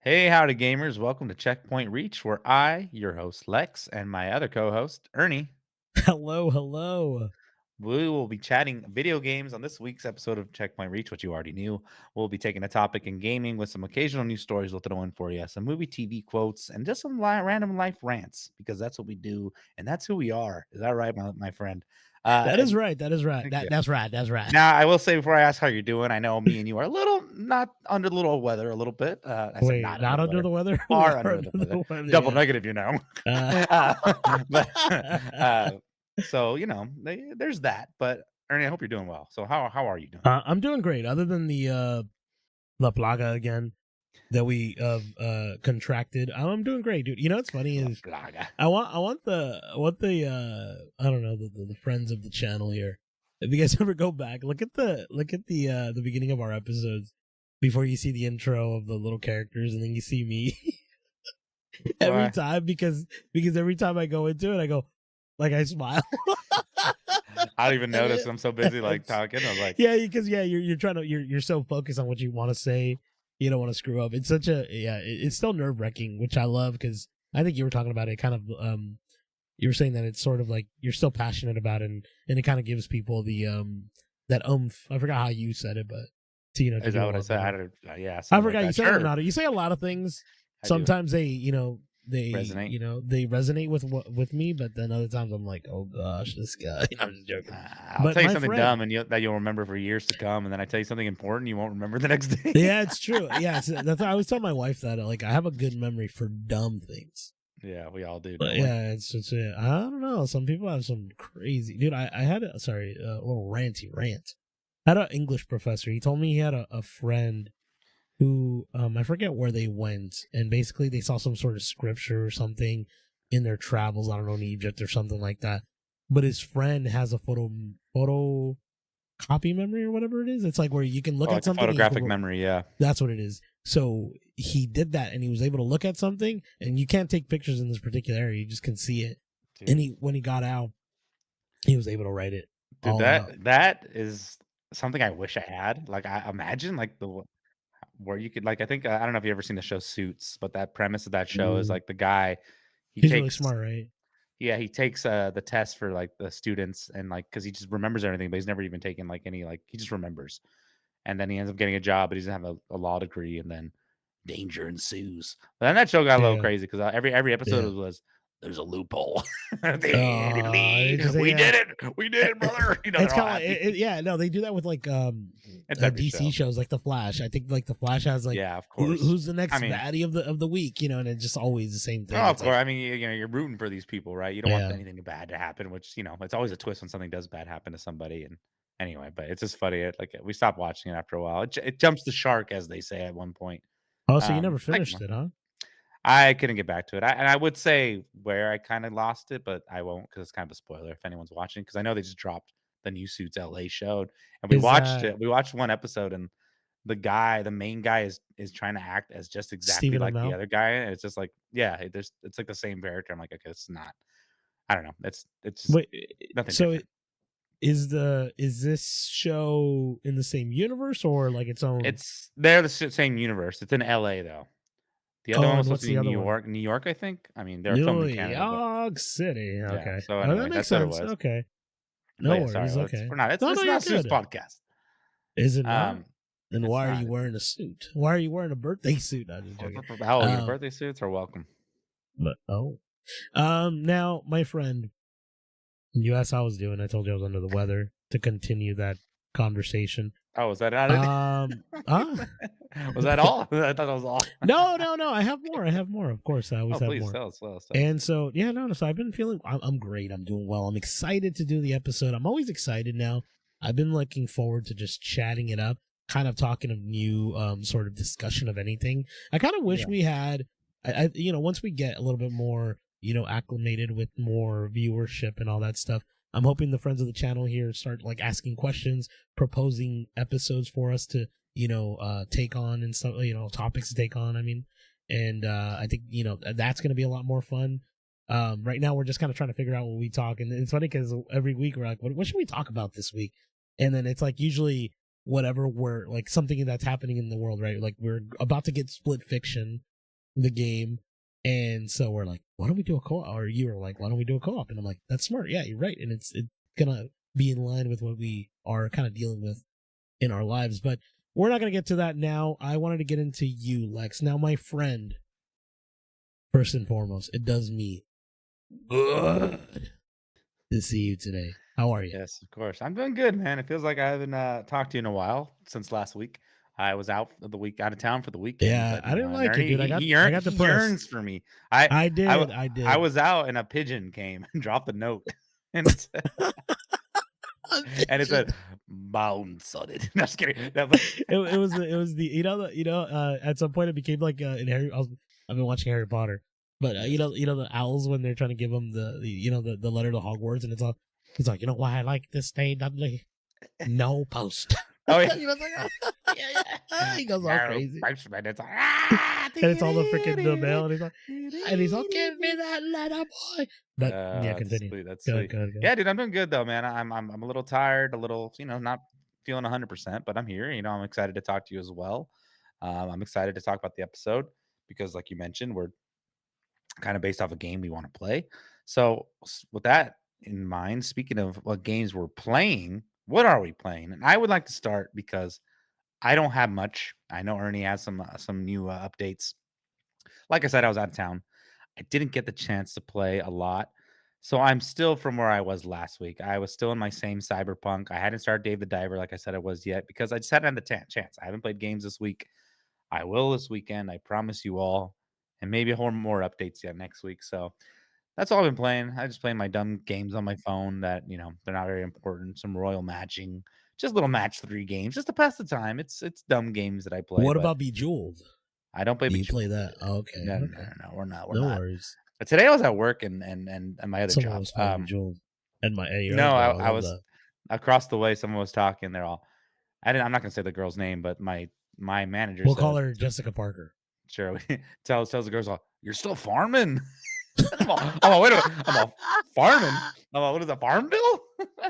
Hey, howdy, gamers. Welcome to Checkpoint Reach, where I, your host, Lex, and my other co host, Ernie, Hello, hello. we will be chatting video games on this week's episode of Checkpoint Reach, which you already knew. We'll be taking a topic in gaming with some occasional news stories we'll throw in for you, some movie TV quotes, and just some random life rants, because that's what we do, and that's who we are. Is that right, my friend? That is And right. That is right. thank you. That's right. That's right. Now, I will say before I ask how you're doing, I know me and you are a little not under the little weather a little bit. I said Wait, not under not the under weather, the weather? We far are under under the weather. the weather, Double yeah. negative, you know. Uh, uh, but uh, so there's that. But Ernie, I hope you're doing well. So how are you doing? I'm doing great. Other than the La Plaga again that we contracted, I'm doing great, dude. You know what's funny La is plaga. I don't know the friends of the channel here. If you guys ever go back, look at the beginning of our episodes before you see the intro of the little characters, and then you see me. Every Why? time because every time I go into it, I go like I smile. I don't even And notice. I'm so busy like it's talking. I was like, yeah, because you're trying to you're so focused on what you want to say, you don't want to screw up. It's such a it's still nerve wracking, which I love because I think you were talking about it. Kind of you were saying that it's sort of like you're still passionate about it, and it kind of gives people the that oomph. I forgot how you said it, but to is do that a what I lot said? I better. don't. Yeah, I something like forgot you that. said Sure, Leonardo. You say a lot of things. I do Sometimes resonate. they resonate with me, but then other times I'm like, oh gosh, this guy. I'm just joking. I'll But tell you my something friend, dumb, and that you'll remember for years to come. And then I tell you something important, you won't remember the next day. yeah, it's true. Yeah, that's I always tell my wife that like I have a good memory for dumb things. Yeah, we all do, But don't we? yeah, I don't know. Some people have some crazy dude. I had a little ranty rant. I had an English professor. He told me he had a friend who I forget where they went, and basically they saw some sort of scripture or something in their travels. I don't know, in Egypt or something like that. But his friend has a photo copy memory or whatever it is. It's like where you can look Oh, at like a something and you can photographic memory, yeah. that's what it is. So he did that, and he was able to look at something, and you can't take pictures in this particular area. You just can see it. And Dude, when he got out, he was able to write it dude, all out. that is something I wish I had. Like, I imagine, like, where you could, like, I think, I don't know if you ever seen the show Suits, but that premise of that show is, Ooh, like, the guy, he he's really takes smart, right? yeah, he takes, the test for, like, the students and, like, because he just remembers everything, but he's never even taken, like, any, like he just remembers. And then he ends up getting a job, but he doesn't have a law degree, and then danger ensues. But then that show got a little Yeah, crazy because every episode yeah. was, "There's a loophole. They just We yeah. did it. We did it, brother." It's They're all kind of like happy. yeah. No, they do that with like It's every DC show. shows like The Flash. I think like The Flash has like Yeah, of course. who's the I next mean, baddie of the week, and it's just always the same thing. oh, of It's course. like I mean, you're rooting for these people, right? You don't want yeah, anything bad to happen, which, it's always a twist when something does bad happen to somebody. And anyway, but it's just funny. We stopped watching it after a while. It jumps the shark, as they say at one point. oh, so you never Like, finished it, huh? I couldn't get back to it. I would say where I kinda lost it, but I won't because it's kind of a spoiler if anyone's watching. Because I know they just dropped the new Suits LA show, and we Is watched that it. We watched one episode, and the main guy is trying to act as just exactly Stephen like the Amell? other guy, and it's just like, yeah, it's like the same character. I'm like, "Okay, it's not." I don't know. It's just Wait, nothing so different. is this show in the same universe or like its own? They're the same universe. It's in LA, though. The other one Oh, was and supposed what's to be the other one? New York, I think. I mean, they're filmed New in Canada, but York City. yeah. Okay, So oh, that anyway, makes that's what it sense. was. Okay, But no yeah, sorry. worries. Okay, We're not. no, It's no, you're not a Suits good. podcast. Is it not? Um, Then it's why are not. you wearing a suit? Why are you wearing a birthday suit? I'm just joking. Hell, you know, Um, birthday suits are welcome. but now my friend, you asked how I was doing. I told you I was under the weather. To continue that conversation, Oh, was that not it? um, ah, Was that all? I thought that was all. no. I have more. I have more. Of course, I always Oh, have please more. tell us. Tell us. Tell us. And so, yeah, no. So I've been feeling. I'm great. I'm doing well. I'm excited to do the episode. I'm always excited now. I've been looking forward to just chatting it up, kind of talking of new sort of discussion of anything. I kind of wish Yeah. we had. Once we get a little bit more, acclimated with more viewership and all that stuff. I'm hoping the friends of the channel here start like asking questions, proposing episodes for us to, take on and stuff, topics to take on. I mean, and I think that's going to be a lot more fun. Right now we're just kind of trying to figure out what we talk, and it's funny because every week we're like, what should we talk about this week? And then it's like usually whatever we're like something that's happening in the world, right? Like we're about to get Split Fiction, the game. And so we're like, why don't we do a co-op? Or you were like, why don't we do a co-op? And I'm like, that's smart. Yeah, you're right. And it's gonna be in line with what we are kind of dealing with in our lives. But we're not gonna get to that now. I wanted to get into you, Lex. Now, my friend, first and foremost, it does me good to see you today. How are you? Yes, of course. I'm doing good, man. It feels like I haven't talked to you in a while since last week. I was out of town for the weekend, Yeah, but I didn't and like it, Ernie dude. I got he depressed. yearns for me. I I I w- did. I I did. was out and a pigeon came and dropped a note, and it said, A and it pigeon. said bound sonnet. No, just kidding. No, but It was the at some point it became like in I've been watching Harry Potter, but yes. the owls when they're trying to give him the letter to Hogwarts, and it's all he's like, why I like this day, Dudley? No post. Oh yeah. It's like, yeah, yeah. He goes all No, crazy, postman. It's like and it's all the freaking the mail, and he's all, give me that letter, boy. But yeah, That's continue. sweet. That's Go ahead, sweet. go ahead, go ahead. Yeah, dude, I'm doing good though, man. I'm a little tired, a little, not feeling 100%, but I'm here. I'm excited to talk to you as well. I'm excited to talk about the episode because, like you mentioned, we're kind of based off a game we want to play. So, with that in mind, speaking of what games we're playing, what are we playing? And I would like to start because I don't have much. I know Ernie has some new updates. Like I said, I was out of town. I didn't get the chance to play a lot. So I'm still from where I was last week. I was still in my same cyberpunk. I hadn't started Dave the Diver like I said I was yet because I just hadn't had the chance. I haven't played games this week. I will this weekend. I promise you all. And maybe a whole more updates yet next week. So that's all I've been playing. I just play my dumb games on my phone that, they're not very important. Some royal matching, just little match 3 games just to pass the time. It's dumb games that I play, What but about Bejeweled? I don't play Do you Bejeweled. play that? Oh, okay, No, no, okay. no, no. We're No not. worries. But today I was at work and my other Someone job. was playing Bejeweled. And your other No, job, I I love was that. across the way. Someone was talking. They're all. I'm not gonna say the girl's name, but my manager We'll call says, her Jessica Parker. sure. Tells the girls all, you're still farming. Wait a minute. I'm all farming. I'm all, what is a farm bill?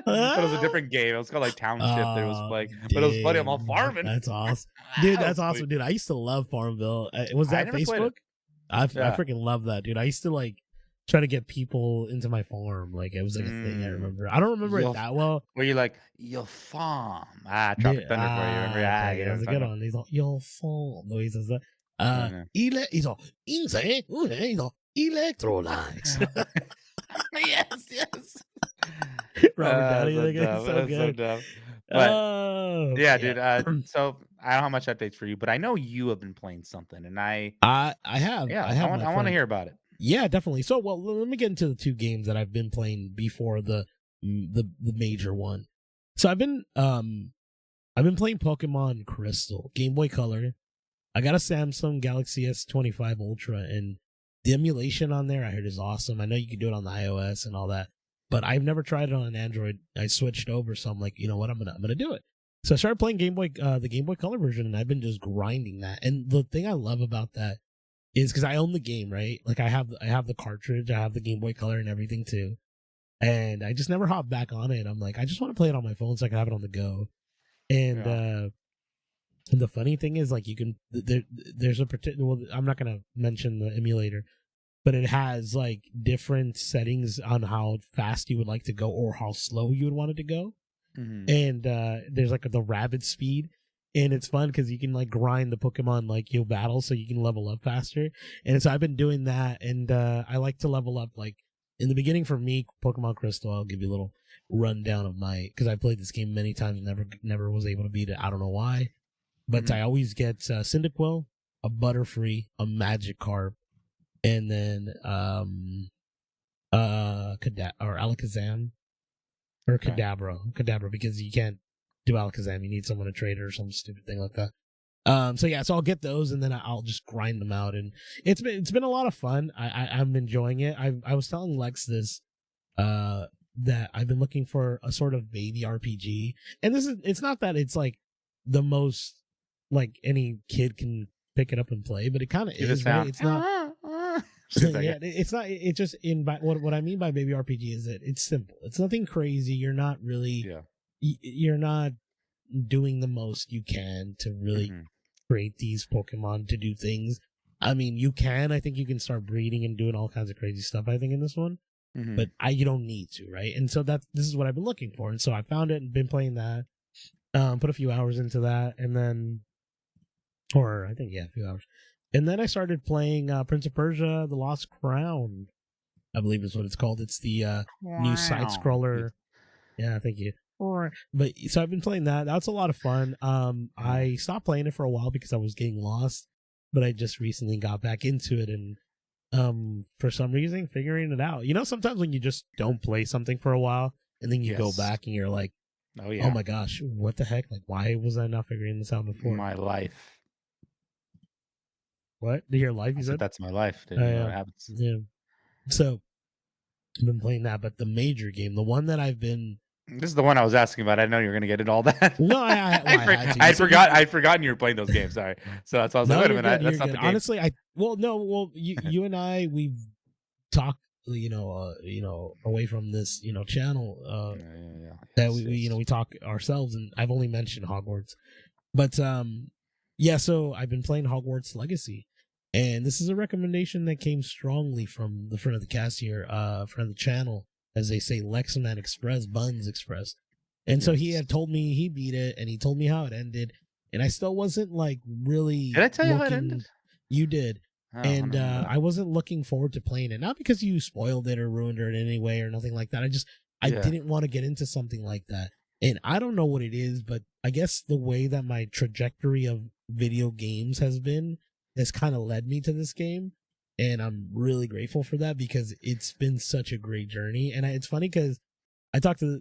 But it was a different game. It was called like Township that it was Oh, playing. But it was funny. I'm all dang. farming. That's awesome. Dude, That that's was funny. awesome, dude. I used to love Farmville. Was I that never played Facebook? it. I Yeah. freaking love that, dude. I used to like try to get people into my farm. Like it was like a thing I Mm, remember. I don't remember it you'll that well. where you like you'll farm. Dude, Tropic Thunder for you. Remember? Ah, okay, you that know what was I'm a talking good about. one. He's all, your farm. No, he says that. Mhm. He's all, he's all, electrolytes. Yes, yes. Robert Downey, So like, it's dumb. so That's so good. dumb. But Oh, yeah, yeah. dude. So I don't have much updates for you, but I know you have been playing something, and I I have, want my I want to friend. hear about it. Yeah, definitely. So, well, let me get into the 2 games that I've been playing before the major one. So I've been playing Pokemon Crystal, Game Boy Color. I got a Samsung Galaxy S25 Ultra, and the emulation on there I heard is awesome. I know you can do it on the iOS and all that, but I've never tried it on an Android. I switched over, so I'm like, you know what, I'm gonna do it. So I started playing the Game Boy Color version, and I've been just grinding that. And the thing I love about that is because I own the game, right? Like I have the cartridge, I have the Game Boy Color and everything too, and I just never hop back on it. I'm like, I just want to play it on my phone so I can have it on the go. And Yeah. the funny thing is, like, you can there's a particular. Well, I'm not gonna mention the emulator, but it has like different settings on how fast you would like to go or how slow you would want it to go. Hmm. And there's like the rabbit speed, and it's fun because you can like grind the Pokemon like you'll battle so you can level up faster. And so I've been doing that, and I like to level up like in the beginning. For me, Pokemon Crystal, I'll give you a little rundown of my, because I played this game many times, never was able to beat it. I don't know why, but Hmm. I always get Cyndaquil, a Butterfree, a Magikarp, and then or Alakazam or Okay. Kadabra, because you can't do Alakazam. You need someone to trade it or some stupid thing like that. So yeah, so I'll get those and then I'll just grind them out, and it's been a lot of fun. I'm enjoying it. I was telling Lex this, that I've been looking for a sort of baby RPG, and it's not that it's like the most like any kid can pick it up and play, but it kind of Do the is, right? sound. It's not. Just a second. Yeah, it's not. It's just what I mean by baby RPG is that it's simple. It's nothing crazy. You're not really. Yeah. You're not doing the most you can to really Hmm. create these Pokemon to do things. I mean, you can. I think you can start breeding and doing all kinds of crazy stuff. I think in this one, but you don't need to, right? And so this is what I've been looking for, and so I found it and been playing that. Put a few hours into that, and then, or I think a few hours, and then I started playing Prince of Persia: The Lost Crown. I believe is what it's called. It's the new side scroller. Yeah, thank you. But so I've been playing that. That's a lot of fun. I stopped playing it for a while because I was getting lost, but I just recently got back into it, and for some reason figuring it out. You know, sometimes when you just don't play something for a while and then you go back and you're like, oh my gosh, what the heck? Like, why was I not figuring this out before? My life. What? Your life, you said? That's my life. Didn't know what happens. Yeah. So I've been playing that, but the major game, the one that I've been... This is the one I was asking about. I know you're going to get it all that. No, I had to. I'd forgotten you were playing those games. Sorry. So that's why I was like, wait a minute. That's not the game. Honestly, you and I, we've talked, away from this, channel, that we talk ourselves, and I've only mentioned Hogwarts. But, so I've been playing Hogwarts Legacy. And this is a recommendation that came strongly from the friend of the cast here, friend of the channel, as they say, Lexman Express, Buns Express. And so he had told me he beat it, and he told me how it ended. And I still wasn't like really... Did I tell you how it ended? You did. And I wasn't looking forward to playing it. Not because you spoiled it or ruined it in any way or nothing like that. I didn't want to get into something like that. And I don't know what it is, but I guess the way that my trajectory of video games has kind of led me to this game, and I'm really grateful for that because it's been such a great journey. And it's funny because I talked to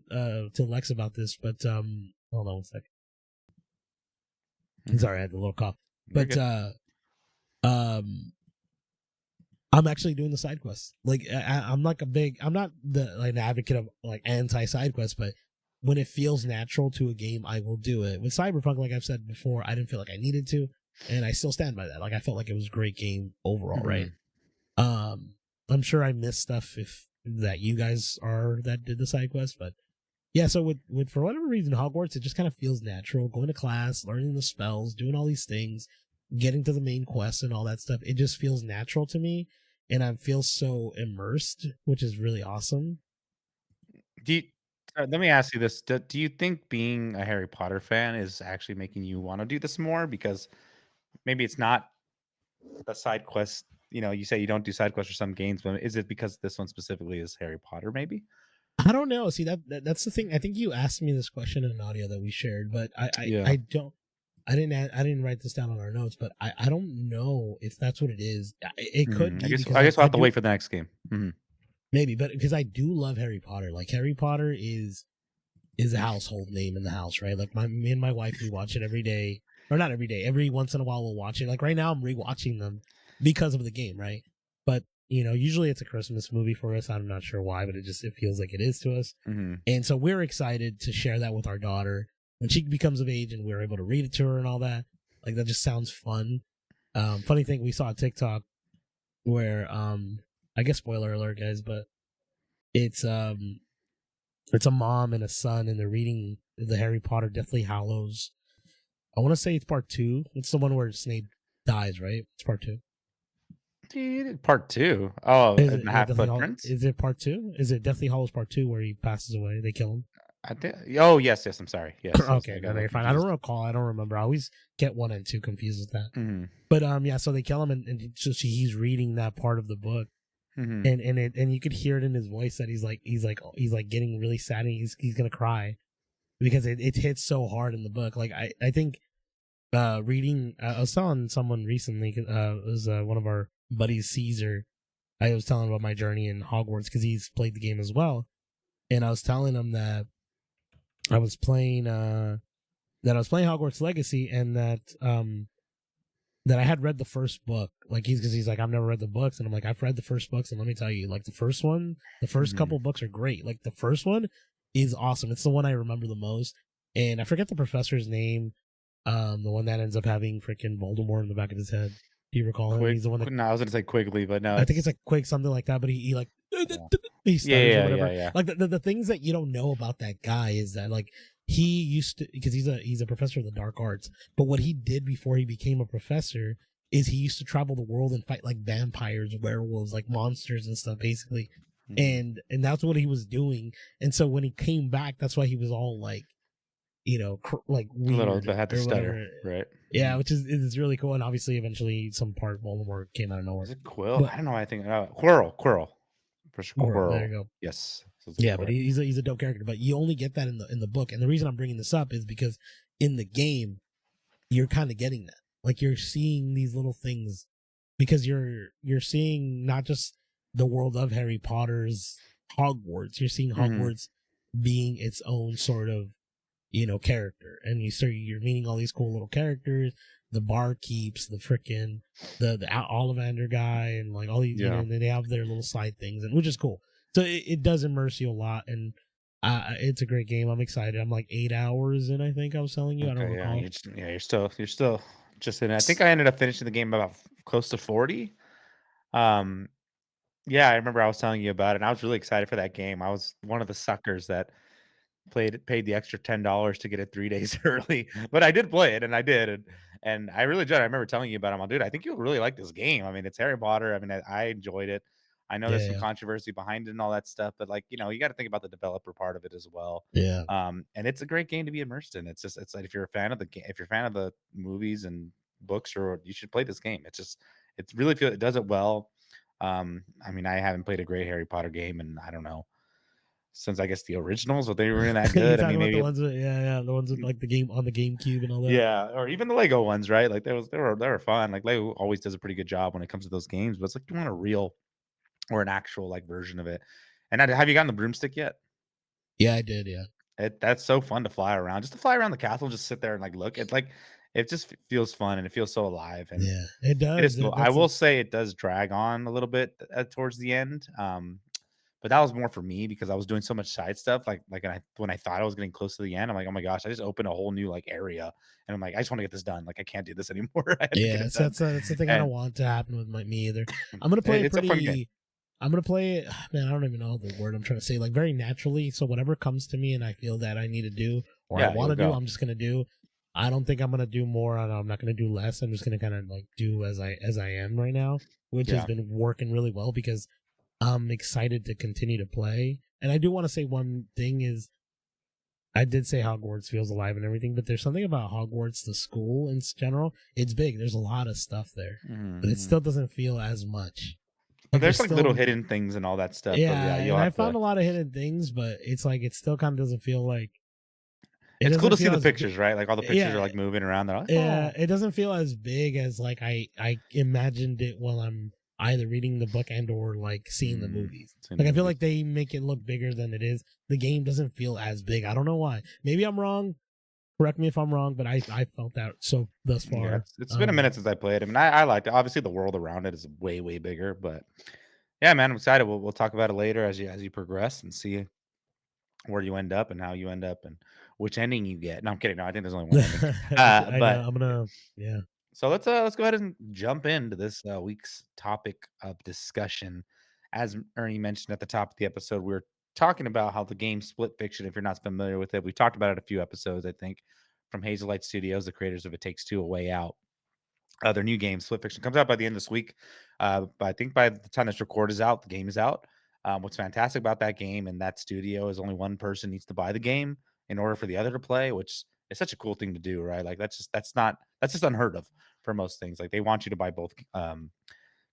Lex about this, but hold on one second. Sorry, I had a little cough. But I'm actually doing the side quests. Like I'm not the advocate of like anti side quests, but when it feels natural to a game, I will do it. With Cyberpunk, like I've said before, I didn't feel like I needed to. And I still stand by that. Like I felt like it was a great game overall, right? I'm sure I missed stuff that you guys are that did the side quest, but yeah. So with for whatever reason, Hogwarts, it just kind of feels natural. Going to class, learning the spells, doing all these things, getting to the main quest and all that stuff. It just feels natural to me, and I feel so immersed, which is really awesome. Let me ask you this: do you think being a Harry Potter fan is actually making you want to do this more? Because maybe it's not the side quest. You say you don't do side quests for some games, but is it because this one specifically is Harry Potter? Maybe. I don't know. See, that's the thing. I think you asked me this question in an audio that we shared, but I don't. I didn't write this down on our notes, but I don't know if that's what it is. It could be. I guess we'll have to wait for the next game. Maybe, but because I do love Harry Potter. Like Harry Potter is a household name in the house, right? Like me and my wife, we watch it every day. Or not every day. Every once in a while we'll watch it. Like right now I'm rewatching them because of the game, right? But, usually it's a Christmas movie for us. I'm not sure why, but it feels like it is to us. And so we're excited to share that with our daughter when she becomes of age and we're able to read it to her and all that. Like that just sounds fun. Funny thing, we saw a TikTok where, I guess spoiler alert guys, but it's a mom and a son and they're reading the Harry Potter Deathly Hallows. I want to say it's part 2. It's the one where Snape dies, right? It's part 2. Part 2? Oh, is in the Half-Blood Prince? Is it part 2? Is it Deathly Hallows part 2 where he passes away? They kill him? I think. Oh, yes. I'm sorry. Yes. Okay, no, you're fine. I don't recall. I don't remember. I always get 1 and 2 confused with that. But so they kill him, and so he's reading that part of the book, and you could hear it in his voice that he's like getting really sad, and he's gonna cry because it hits so hard in the book. Like I think reading. I was telling someone recently. It was one of our buddies, Caesar. I was telling him about my journey in Hogwarts because he's played the game as well, and I was telling him that I was playing Hogwarts Legacy, and that I had read the first book. Like he's like, I've never read the books, and I'm like, I've read the first books, and let me tell you, like the first couple books are great. Like the first one is awesome. It's the one I remember the most, and I forget the professor's name. The one that ends up having freaking Voldemort in the back of his head. Do you recall him? He's the one that... No, I was gonna say Quigley, but no. I think it's like Quig, something like that. But he like he stutters or whatever. Yeah. Like the things that you don't know about that guy is that like he used to, because he's a professor of the dark arts. But what he did before he became a professor is he used to travel the world and fight like vampires, werewolves, like monsters and stuff, basically. Mhm. And that's what he was doing. And so when he came back, that's why he was all like, like A little weird bit had to or stutter, whatever. right? Yeah, Mhm. which is really cool. And obviously, eventually, some part of Voldemort came out of nowhere. Is it Quill? But I don't know. I think Quirrell. For sure, Goro, there you Quirrell. go. Yes, sounds like Yeah, but correct. he's a dope character. But you only get that in the book. And the reason I'm bringing this up is because in the game, you're kind of getting that. Like you're seeing these little things because you're seeing not just the world of Harry Potter's Hogwarts. You're seeing Mhm. Hogwarts being its own sort of character, and you're meeting all these cool little characters, the barkeeps, the frickin' the Ollivander guy, and like all these, Yeah. and they have their little side things, and which is cool. So it does immerse you a lot, and it's a great game. I'm excited. I'm like 8 hours in. I think I was telling you. I don't Okay. Yeah. recall. You're still just in. I think I ended up finishing the game about close to 40. Um. Yeah, I remember I was telling you about it, and I was really excited for that game. I was one of the suckers that paid the extra $10 to get it 3 days early, but I did play it, and I did, and I really did. I remember telling you about it. I'm like, "Dude, I think you'll really like this game." I mean, it's Harry Potter. I mean, I enjoyed it. I know there's some Yeah, controversy behind it and all that stuff, but, like, you gotta think about the developer part of it as well. yeah, And it's a great game to be immersed in. It's like if you're a fan of if you're a fan of the movies and books, or you should play this game. It's really it does it well. I mean, I haven't played a great Harry Potter game, and I don't know, since I guess the originals, but they weren't that you good. I talking mean, about the maybe ones with the ones with like the game on the GameCube and all that. yeah, or even the Lego ones, right? Like they were fun. Like Lego always does a pretty good job when it comes to those games, but it's like you want a real or an actual like version of it. And have you gotten the broomstick yet? Yeah, I did. Yeah, That's so fun to fly around. Just to fly around the castle, just sit there and like look. It's like it just feels fun and it feels so alive. And yeah, it it is does. so I That's will say it does drag on a little bit towards the end. But that was more for me because I was doing so much side stuff. Like when I thought I was getting close to the end, I'm like, oh my gosh, I just opened a whole new like area, and I'm like, I just want to get this done. Like I can't do this anymore. I have to get Yeah, it it's done. that's the thing I don't And want to happen with me either. I'm gonna play it it's a fun game. pretty. I'm gonna play it. Man, I don't even know the word I'm trying to say. Like very naturally. So whatever comes to me and I feel that I need to do or I Yeah, want you'll to do, go. I'm just gonna do. I don't think I'm gonna do more. I'm not gonna do less. I'm just gonna kind of like do as I am right now, which has Yeah. been working really well because I'm excited to continue to play. And I do want to say one thing is I did say Hogwarts feels alive and everything, but there's something about Hogwarts, the school in general. It's big. There's a lot of stuff there, but it Mhm. still doesn't feel as much. Like There's there's like little still, hidden things and all that stuff, but yeah, yeah, you'll and I have found to. a lot of hidden things, but it's like it still kind of doesn't feel like it It's cool doesn't to see feel the as big. pictures, right? Like all the pictures are Yeah, like moving around. They're like, yeah, oh, it doesn't feel as big as like I imagined it while I'm either reading the book and or like seeing the movies. it's in the Like I feel movies. like they make it look bigger than it is. The game doesn't feel as big. I don't know why. Maybe I'm wrong. Correct me if I'm wrong, but I felt that so thus Yeah, far. it's been a minute since I played it. I mean, I liked it. Obviously, the world around it is way bigger, but yeah, man, I'm excited. We'll talk about it later as you progress and see where you end up and how you end up and which ending you get. No, I'm kidding. No, I think there's only one ending. I know. But I'm gonna. Yeah. so let's go ahead and jump into this week's topic of discussion. As Ernie mentioned at the top of the episode, we were talking about how the game Split Fiction. If you're not familiar with it, we talked about it a few episodes, I think, from Hazelight Studios, the creators of It Takes Two, A Way Out. Their new game, Split Fiction, comes out by the end of this week. But I think by the time this record is out, the game is out. What's fantastic about that game and that studio is only one person needs to buy the game in order for the other to play, which is such a cool thing to do, right? Like that's just unheard of for most things. Like they want you to buy both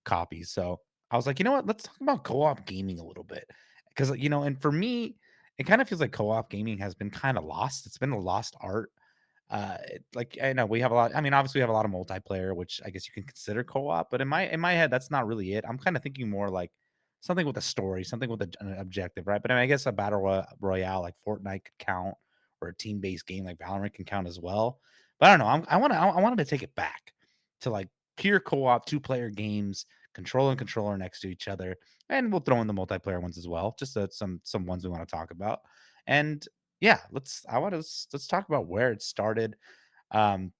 copies. So I was like, you know what? Let's talk about co-op gaming a little bit because and for me, it kind of feels like co-op gaming has been kind of lost. It's been a lost art. Like I know we have a lot. I mean, obviously we have a lot of multiplayer, which I guess you can consider co-op. But in my head, that's not really it. I'm kind of thinking more like something with a story, something with an objective, right? But I, mean, I guess a battle royale like Fortnite could count, or a team-based game like Valorant can count as well. But I don't know. I wanted to take it back to like pure co-op, two-player games, controller next to each other, and we'll throw in the multiplayer ones as well. Just some ones we want to talk about. And yeah, let's talk about where it started. Um,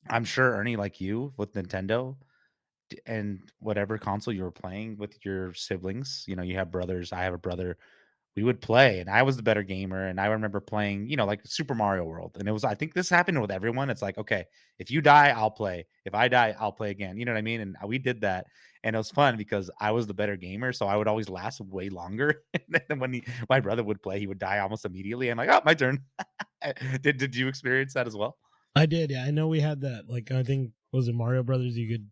I'm sure Ernie, like you with Nintendo and whatever console you were playing with your siblings, you have brothers. I have a brother. we would play, and I was the better gamer, and I remember playing, like Super Mario World, and it was I think this happened with everyone. It's like, okay, if you die, I'll play. If I die, I'll play again. You know what I mean? And we did that, and it was fun because I was the better gamer, so I would always last way longer. And then when my brother would play, he would die almost immediately. I'm like, oh, my turn. Did you experience that as well? I did, yeah. I know we had that. Like, I think was it Mario Brothers? You could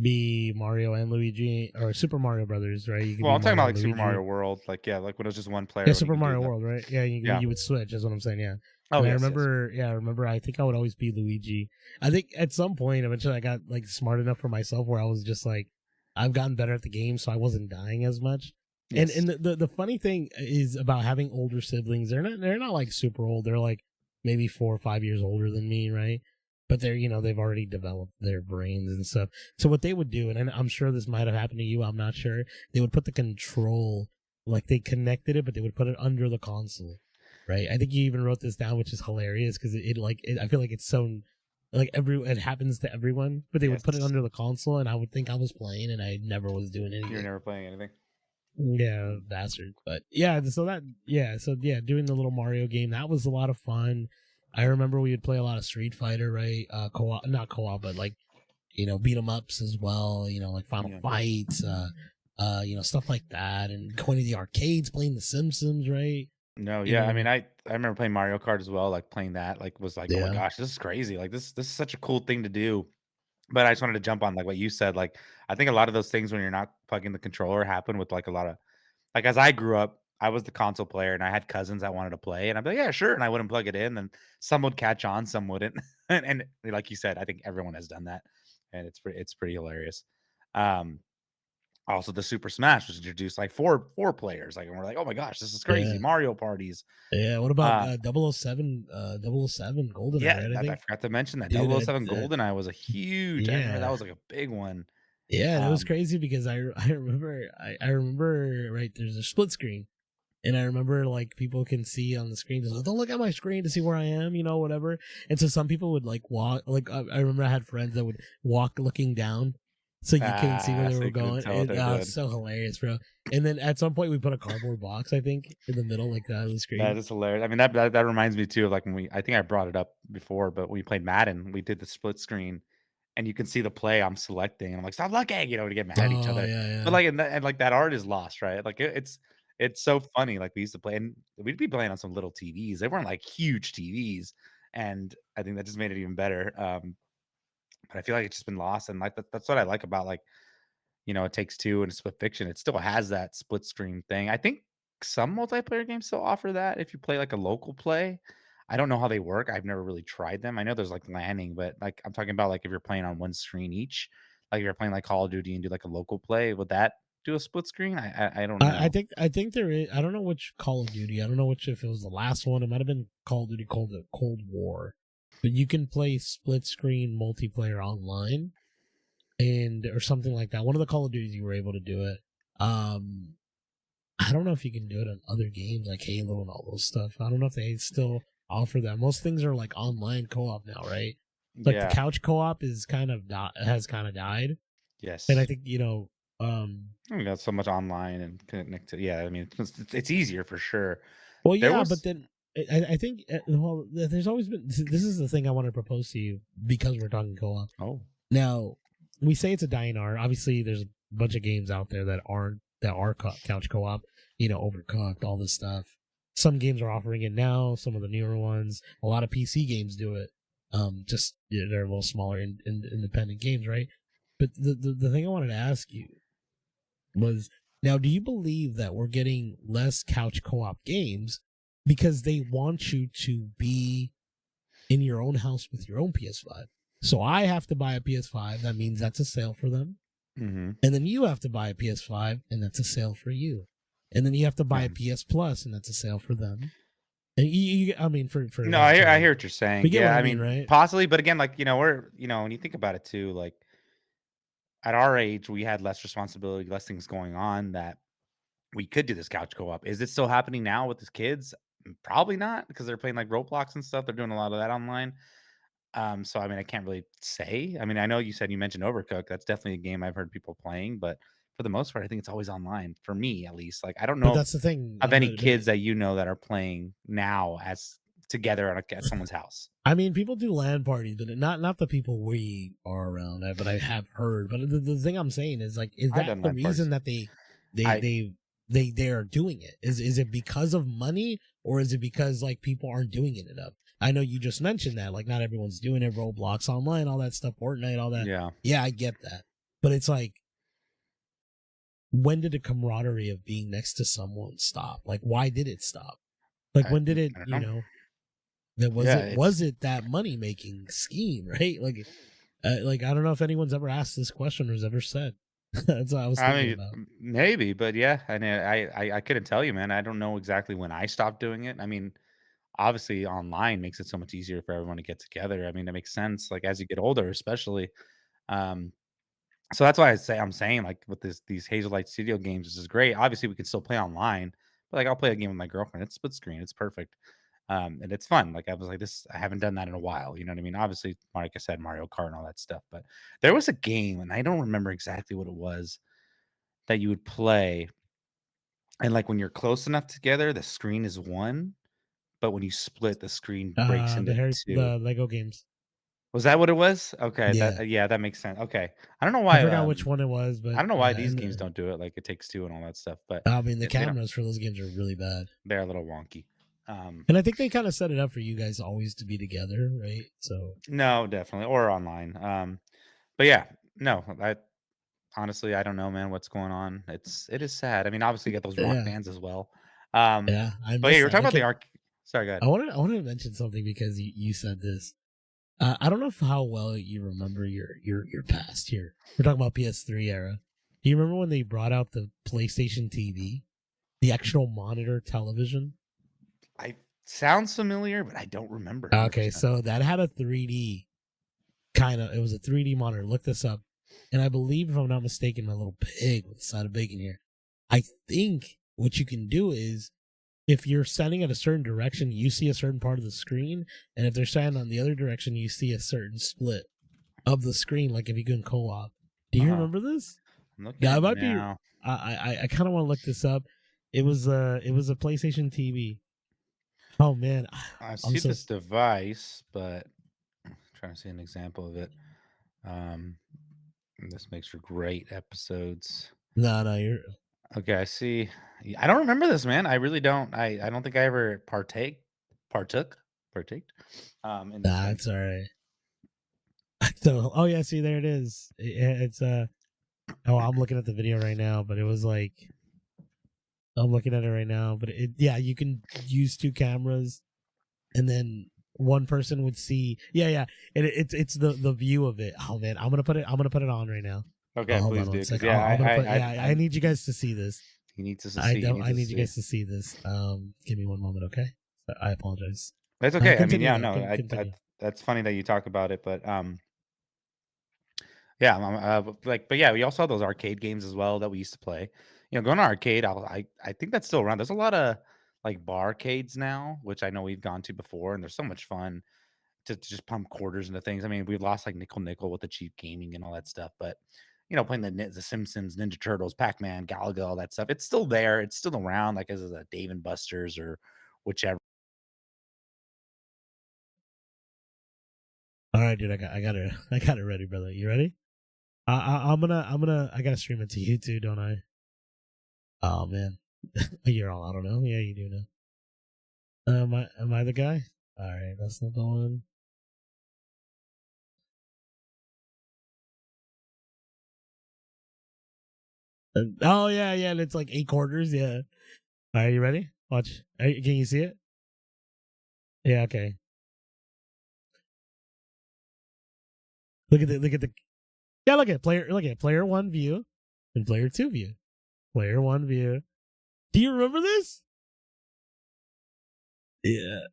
be Mario and Luigi, or Super Mario Brothers, right? You could Well, be I'm talking Mario about and like Super Mario Luigi. World, like yeah, like when it was just one Yeah, player when you Super could do Mario that. World, right? Yeah, Yeah. you would switch. Is what I'm saying. Yeah, Oh and I yes, yes. remember. Yeah, I remember. I think I would always be Luigi. I think at some point, eventually, I got like smart enough for myself where I was just like, I've gotten better at the game, so I wasn't dying as much. Yes. And the funny thing is about having older siblings. They're not like super old. They're like maybe 4 or 5 years older than me, right? But they're they've already developed their brains and stuff. So what they would do, and I'm sure this might have happened to you. I'm not sure. They would put the control like they connected it, but they would put it under the console, right? I think you even wrote this down, which is hilarious because I feel like it's so like it happens to everyone, but they would put it Yes. under the console, and I would think I was playing, and I never was doing You're anything. never playing anything. Yeah, bastard. But yeah, so yeah, doing the little Mario game that was a lot of fun. I remember we would play a lot of Street Fighter, right? Co-op, not co-op, but like beat 'em ups as well. Like Final Yeah. Fights, stuff like that, and going to the arcades, playing The Simpsons, right? No, You yeah. I know, mean, I remember playing Mario Kart as well. Like playing that, like was like, oh my yeah. gosh, this is crazy. Like this is such a cool thing to do. But I just wanted to jump on like what you said. Like I think a lot of those things when you're not plugging the controller happen with like a lot of like as I grew up, I was the console player and I had cousins that wanted to play, and I'd be like, yeah, sure. And I wouldn't plug it in, and some would catch on, some wouldn't. And like you said, I think everyone has done that, and it's pretty hilarious. Um, Also the Super Smash was introduced like four players, like, and we're like, oh my gosh, this is crazy. Yeah. Mario parties. Yeah. What about Uh 007 007 GoldenEye, yeah, right? I that I think. forgot to mention that Dude, 007 GoldenEye was a huge. I remember that yeah. was like a big one. Yeah, that was Um, crazy because I remember, right, there's a split screen. And I remember like people can see on the screen, just like, don't look at my screen to see where I am, whatever. And so some people would like walk, like I remember I had friends that would walk looking down so you couldn't see where they so were you couldn't going. tell what they're It's doing. so hilarious, bro. And then at some point we put a cardboard box, I think, in the middle, like that of the That screen. is hilarious. I mean, that reminds me too of like when I think I brought it up before, but when we played Madden, we did the split screen and you can see the play I'm selecting. And I'm like, stop looking, to get mad at each Oh other. yeah, But yeah. like, and like that art is lost, right? Like it's so funny. Like we used to play and we'd be playing on some little TVs. They weren't like huge TVs. And I think that just made it even better. But I feel like it's just been lost. And like that's what I like about like It Takes Two and Split Fiction, it still has that split screen thing. I think some multiplayer games still offer that if you play like a local play. I don't know how they work. I've never really tried them. I know there's like landing, but like I'm talking about like if you're playing on one screen each, like if you're playing like Call of Duty and do like a local play, would that do a split screen? I don't I know. think there is. I don't know which Call of Duty. I don't know which if it was the last one. It might have been Call of Duty Cold War, but you can play split screen multiplayer online and or something like that. One of the Call of Duties you were able to do it. Um, I don't know if you can do it on other games like Halo and all those stuff. I don't know if they still offer that. Most things are like online co-op now, right? Like the Yeah. couch co-op is has kind of died, and I Yes. think We got so much online and connected. Yeah, I mean it's easier for sure. well, There yeah, but was then I think well, there's always been. This is the thing I want to propose to you because we're talking co-op. oh Now we say it's a dying art. Obviously, there's a bunch of games out there that are couch co-op. Overcooked, all this stuff. Some games are offering it now. Some of the newer ones. A lot of PC games do it. Just they're a little smaller independent games, right? But the thing I wanted to ask you was, now do you believe that we're getting less couch co-op games because they want you to be in your own house with your own PS5? So I have to buy a PS5, that means that's a sale for them, hmm and then you have to buy a PS5 and that's a sale for you, and then you have to buy a yeah. PS Plus and that's a sale for them, and I mean for No, them I too. hear what you're But saying. you get what Yeah, I I mean, mean, right? possibly, but again, like, we're, when you think about it too, like at our age, we had less responsibility, less things going on that we could do this couch co-op. Is it still happening now with the kids? Probably not because they're playing like Roblox and stuff. They're doing a lot of that online. So I mean, I can't really say. I mean, I know you said you mentioned Overcooked. That's definitely a game I've heard people playing, but for the most part, I think it's always online for me at least. Like I don't But know that's the thing. of any kids that you know that are playing now as together at someone's house. I mean, people do LAN parties, but not the people we are around. But I have heard. But the thing I'm saying is like, is I've that done the LAN parties. reason that they I they they are doing it? Is it because of money, or is it because like people aren't doing it enough? I know you just mentioned that like not everyone's doing it. Roblox online, all that stuff, Fortnite, all that. yeah. Yeah, I get that. But it's like, when did the camaraderie of being next to someone stop? Like, why did it stop? Like, when did it? I don't You know. know, that Yeah, was it's it that money making scheme, right? Like I don't know if anyone's ever asked this question or has ever said. That's what I was I thinking mean, about. maybe, but yeah, and I couldn't tell you, man. I don't know exactly when I stopped doing it. I mean, obviously, online makes it so much easier for everyone to get together. I mean, it makes sense. Like as you get older, especially. Um, so that's why I'm saying like with these Hazelight Studio games, this is great. Obviously, we can still play online, but like I'll play a game with my girlfriend. It's split screen. It's perfect. And it's fun. Like I was like, this, I haven't done that in a while. You know what I mean? Obviously, like I said, Mario Kart and all that stuff. But there was a game, and I don't remember exactly what it was that you would play. And like when you're close enough together, the screen is one, but when you split, the screen breaks into two. The Lego games. Was that what it was? Okay, Yeah, yeah, that makes sense. Okay, I don't know I why. forgot which one it was, I but don't know why yeah, these games don't do it. Like it takes two and all that stuff, but I mean the they don't. cameras for those games are really bad. They're a little wonky. Um, And I think they kind of set it up for you guys always to be together, right? So no, definitely, or online. But yeah, no, I honestly, I don't know, man, what's going on. It is sad. I mean, obviously, you get those rock yeah, bands as well. yeah, I But yeah, miss you were that. talking about the arc. Sorry, go ahead. I wanted to mention something because you said this. I don't know how well you remember your past here. We're talking about PS3 era. Do you remember when they brought out the PlayStation TV, the actual monitor television? I sounds familiar, but I don't remember Okay, 100%. so that had a 3D kind of. It was a 3D monitor. Look this up, and I believe, if I'm not mistaken, my little pig with a side of bacon here. I think what you can do is, if you're standing at a certain direction, you see a certain part of the screen, and if they're standing on the other direction, you see a certain split of the screen. Like if you go in co-op. Do you Uh-huh. remember this? I'm looking Yeah, at it it might be. now. I kind of want to look this up. It was a PlayStation TV. Oh man, I I'm see so this device, but I'm trying to see an example of it. Um, and this makes for great episodes. no. You're Okay, I see. I don't remember this, man. I really don't. I don't think I ever partook, partaked, in this nah. thing. It's all right. So, oh yeah, see there it is. It's Oh, I'm looking at the video right now, but it was like, I'm looking at it right now, but yeah, you can use two cameras, and then one person would see. Yeah. And it's the view of it. Oh man, I'm gonna put it on right now. Oh, Okay, hold please on do, one because sec. yeah, I'm gonna put. Yeah, I I need you guys to see this. he needs us to see. He needs I us to need you see. guys to see this. Give me one moment, okay? I apologize. That's okay. I mean, Continue yeah, though. no, Continue. that's funny that you talk about it, but yeah, but yeah, we also have those arcade games as well that we used to play. You know, going to arcade, I think that's still around. There's a lot of like barcades now, which I know we've gone to before, and they're so much fun to just pump quarters into things. I mean, we lost like nickel with the cheap gaming and all that stuff, but you know, playing the Simpsons, Ninja Turtles, Pac Man, Galaga, all that stuff, it's still there. It's still around, like as a Dave and Buster's or whichever. All right, dude. I got it ready, brother. You ready? I gotta stream it to you too, don't I? Oh man, you're all. I don't know. Yeah, you do know. Am I the guy? All right, that's not the one. Oh yeah. And it's like 8 quarters. Yeah. All right, you ready? Watch. Can you see it? Yeah. Okay. Look at the. Yeah. Look at player one view and player two view. Player one view. Do you remember this? Yeah.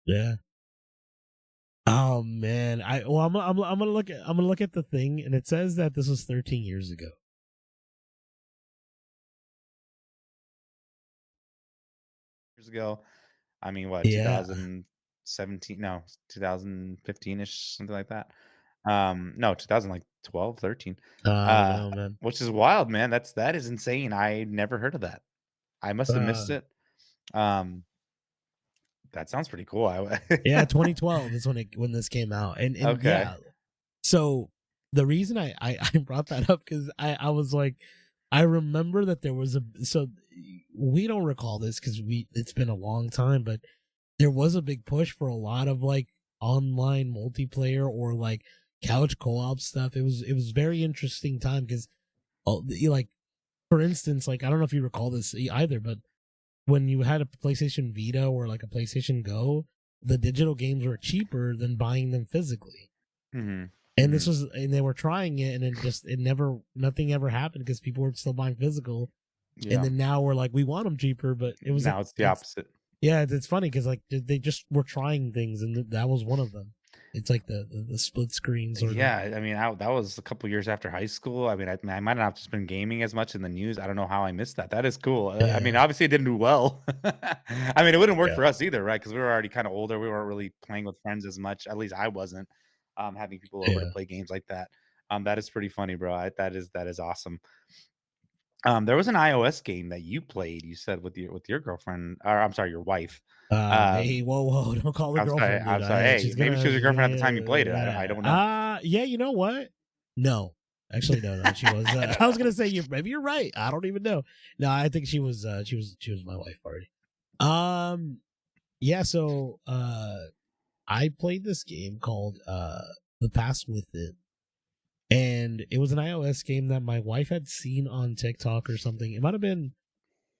Yeah. Oh man. I'm gonna I'm gonna look at the thing, and it says that this was 13 years ago. years ago. I mean, what, Yeah. 2017? No, 2015-ish, something like that. No, 2000, like 12, 13. I don't know, man. Which is wild, man. That is insane. I never heard of that. I must have Uh, missed it. Um, that sounds pretty cool. yeah, 2012 is when this came out, and Okay. yeah. So the reason I brought that up because I was like, I remember that there was a so we don't recall this because it's been a long time, but there was a big push for a lot of like online multiplayer or like couch co-op stuff. It was very interesting time because like for instance, like I don't know if you recall this either, but when you had a PlayStation Vita or like a PlayStation Go, the digital games were cheaper than buying them physically. Mhm. And this Mhm. was, and they were trying it, and it never, nothing ever happened because people were still buying physical. And Yeah. then now we're like, we want them cheaper, but it was like, Now it's the opposite. yeah, it's funny because like they just were trying things, and that was one of them. It's like the split screen sort of. Yeah, I mean, that was a couple years after high school. I mean, I might not have just been gaming as much in the news. I don't know how I missed that. That is cool. I mean, Yeah, obviously, it didn't do well. I mean, it wouldn't work yeah, for us either, right? Because we were already kind of older. We weren't really playing with friends as much. At least I wasn't. Having people over to yeah. play games like that. That is pretty funny, bro. That is awesome. There was an iOS game that you played. You said with your girlfriend, or I'm sorry, your wife. Hey, Um, whoa, don't call the I'm sorry. girlfriend, dude. I'm sorry. Hey, She's maybe she gonna, was your girlfriend at the time you played it. I yeah. don't know. Yeah. You know what? No, actually, no. She was. I was gonna say you. Maybe you're right. I don't even know. No, I think she was. She was my wife already. Yeah. So, I played this game called The Past Within, and it was an iOS game that my wife had seen on TikTok or something. It might have been,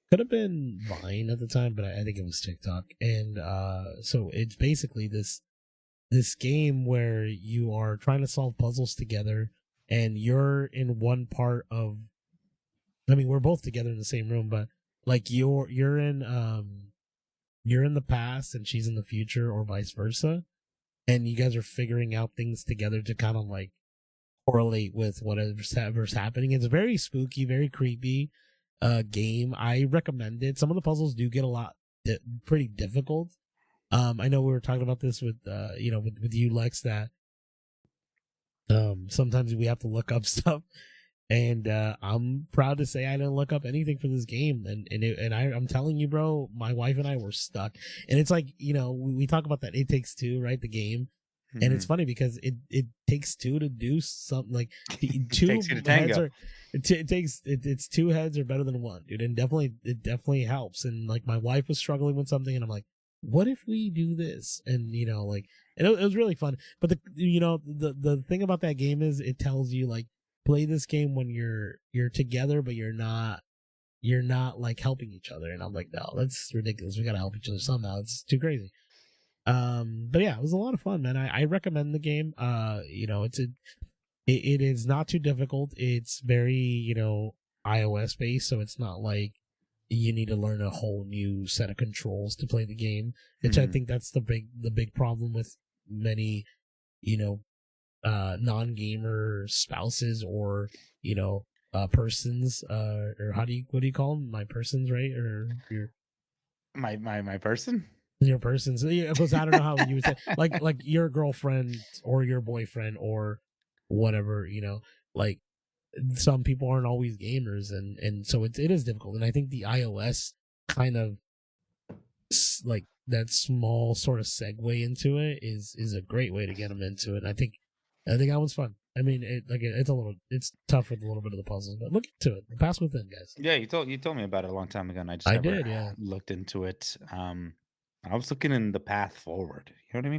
could have been Vine at the time, but I think it was TikTok. And so it's basically this game where you are trying to solve puzzles together, and you're in one part of. I mean, we're both together in the same room, but like you're in the past and she's in the future, or vice versa, and you guys are figuring out things together to kind of like correlate with whatever's happening. It's very spooky, very creepy game. I recommend it. Some of the puzzles do get a lot pretty difficult. I know we were talking about this with with you, Lex, that sometimes we have to look up stuff, and I'm proud to say I didn't look up anything for this game, I'm telling you, bro, my wife and I were stuck, and it's like we talk about that It Takes Two, right? The game, and it's Mhm. funny because it takes two to do something. Like It two takes you to heads tango. are it's two heads are better than one, dude, and definitely it definitely helps. And like my wife was struggling with something, and I'm like, what if we do this? And like, and it was really fun. But the thing about that game is it tells you like play this game when you're together, but you're not like helping each other. And I'm like, no, that's ridiculous. We gotta help each other somehow. It's too crazy. But yeah, it was a lot of fun, man. I recommend the game. It is not too difficult. It's very iOS based, so it's not like you need to learn a whole new set of controls to play the game. Which I Mhm. think that's the big problem with many you know non-gamer spouses, or persons, or what do you call them, my persons, right? Or My person? your persons, because I don't know how you would say, like your girlfriend or your boyfriend or whatever, like some people aren't always gamers, and so it is difficult. And I think the iOS kind of like that small sort of segue into it is a great way to get them into it. I think that one's fun. I mean, it's tough with a little bit of the puzzles, but look into it. The Pass Within, guys. Yeah, you told me about it a long time ago, and I just I never did, yeah. looked into it. I was looking in the path forward. You know what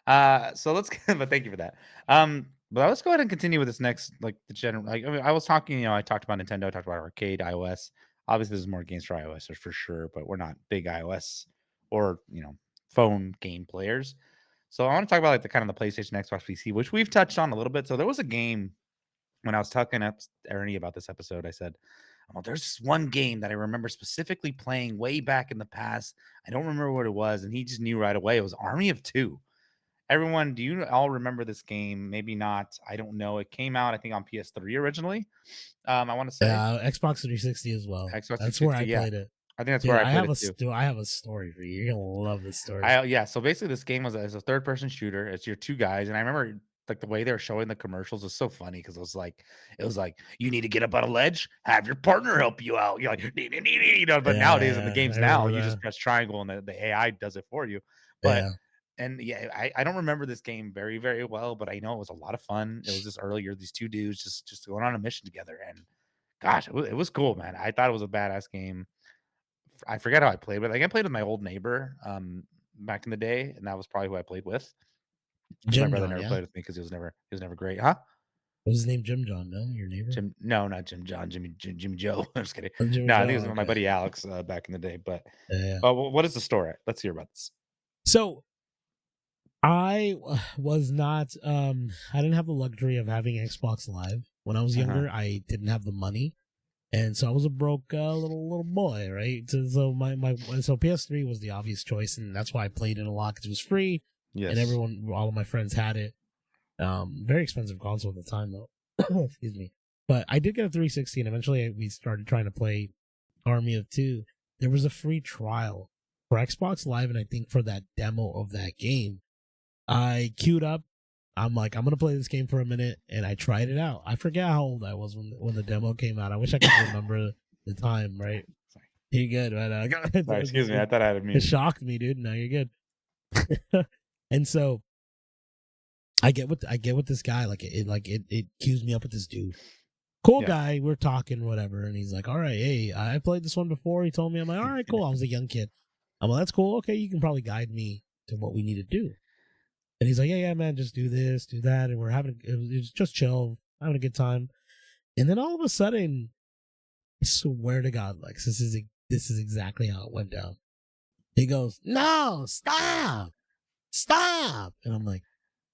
I mean? So let's but thank you for that. But let's go ahead and continue with this next, like the general. Like, I mean, I was talking, I talked about Nintendo, I talked about arcade, iOS. Obviously, there's more games for iOS, there's for sure, but we're not big iOS or phone game players. So I want to talk about like the kind of the PlayStation, Xbox, PC, which we've touched on a little bit. So there was a game when I was talking up Ernie about this episode. I said, "Oh, there's this one game that I remember specifically playing way back in the past. I don't remember what it was." And he just knew right away. It was Army of Two. Everyone, do you all remember this game? Maybe not. I don't know. It came out, I think, on PS3 originally. I want to say Xbox 360 as well. Xbox That's where 360. I Yeah. played it. I think that's Dude, where I played it too. I have a story for you. You're gonna love this story. Yeah, so basically this game was is a third person shooter. It's your two guys, and I remember like the way they were showing the commercials was so funny because it was like you need to get up on a ledge, have your partner help you out. You're like, "Nee, nee, nee, nee," you know, but nowadays in the Yeah, I games now, remember you just that. press triangle and the AI does it for you. But Yeah, and yeah, I don't remember this game very, very well, but I know it was a lot of fun. It was just earlier, these two dudes just going on a mission together. And gosh, it was cool, man. I thought it was a badass game. I forget how I played with. Like I played with my old neighbor back in the day, and that was probably who I played with because my Jim brother John. never Yeah, played with me because he was never great, huh? was his name Jim John? No, your neighbor. Jim, no, not Jim John, Jimmy Joe. I'm just kidding. Oh, Jimmy No, I think it Joe. was my Okay. buddy Alex back in the day. But Yeah. what is the story? Let's hear about this. So I was not. I didn't have the luxury of having Xbox Live when I was Uh huh. younger. I didn't have the money, and so I was a broke little boy, right? So so PS3 was the obvious choice, and that's why I played it a lot because it was free, and Yes. all of my friends had it. Very expensive console at the time though. Excuse me. But I did get a 360, and eventually we started trying to play Army of Two. There was a free trial for Xbox Live, and I think for that demo of that game, I queued up. I'm like, I'm gonna play this game for a minute, and I tried it out. I forget how old I was when the demo came out. I wish I could remember the time. Right? Sorry. You're good, but Sorry. Excuse me. I thought I had a it mute. shocked me, dude. No, you're good. And so I get with this guy. It cues me up with this dude. Cool Yeah. guy. We're talking, whatever. And he's like, all right, hey, I played this one before. He told me, I'm like, all right, cool. I was a young kid. I'm like, that's cool. Okay, you can probably guide me to what we need to do. And he's like, yeah, man, just do this, do that. And it was just chill, having a good time. And then all of a sudden, I swear to God, Lex, this is exactly how it went down. He goes, no, stop, stop. And I'm like,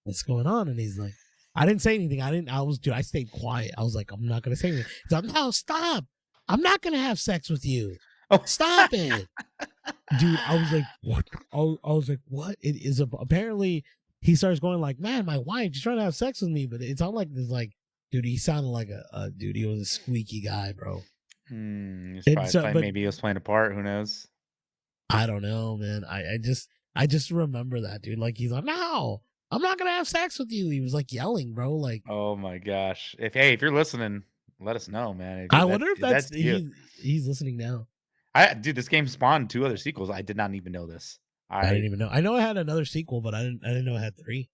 what's going on? And he's like, I didn't say anything. I stayed quiet. I was like, I'm not going to say anything. He's like, no, stop. I'm not going to have sex with you. Oh. Stop it. Dude, I was like, what? I was like, what? It is apparently he starts going like, man, my wife, she's trying to have sex with me, but it's not like this. Like, dude, he sounded like a dude. He was a squeaky guy, bro. He's And probably so, playing. but Maybe he was playing a part. Who knows? I don't know, man. I just remember that, dude. Like, he's like, no, I'm not gonna have sex with you. He was like yelling, bro. Like, Oh my gosh. If you're listening, let us know, man. I That wonder if if that's you. he's listening now. Dude, this game spawned two other sequels. I did not even know this. I I didn't even know. I know I had another sequel, but I didn't know it had three.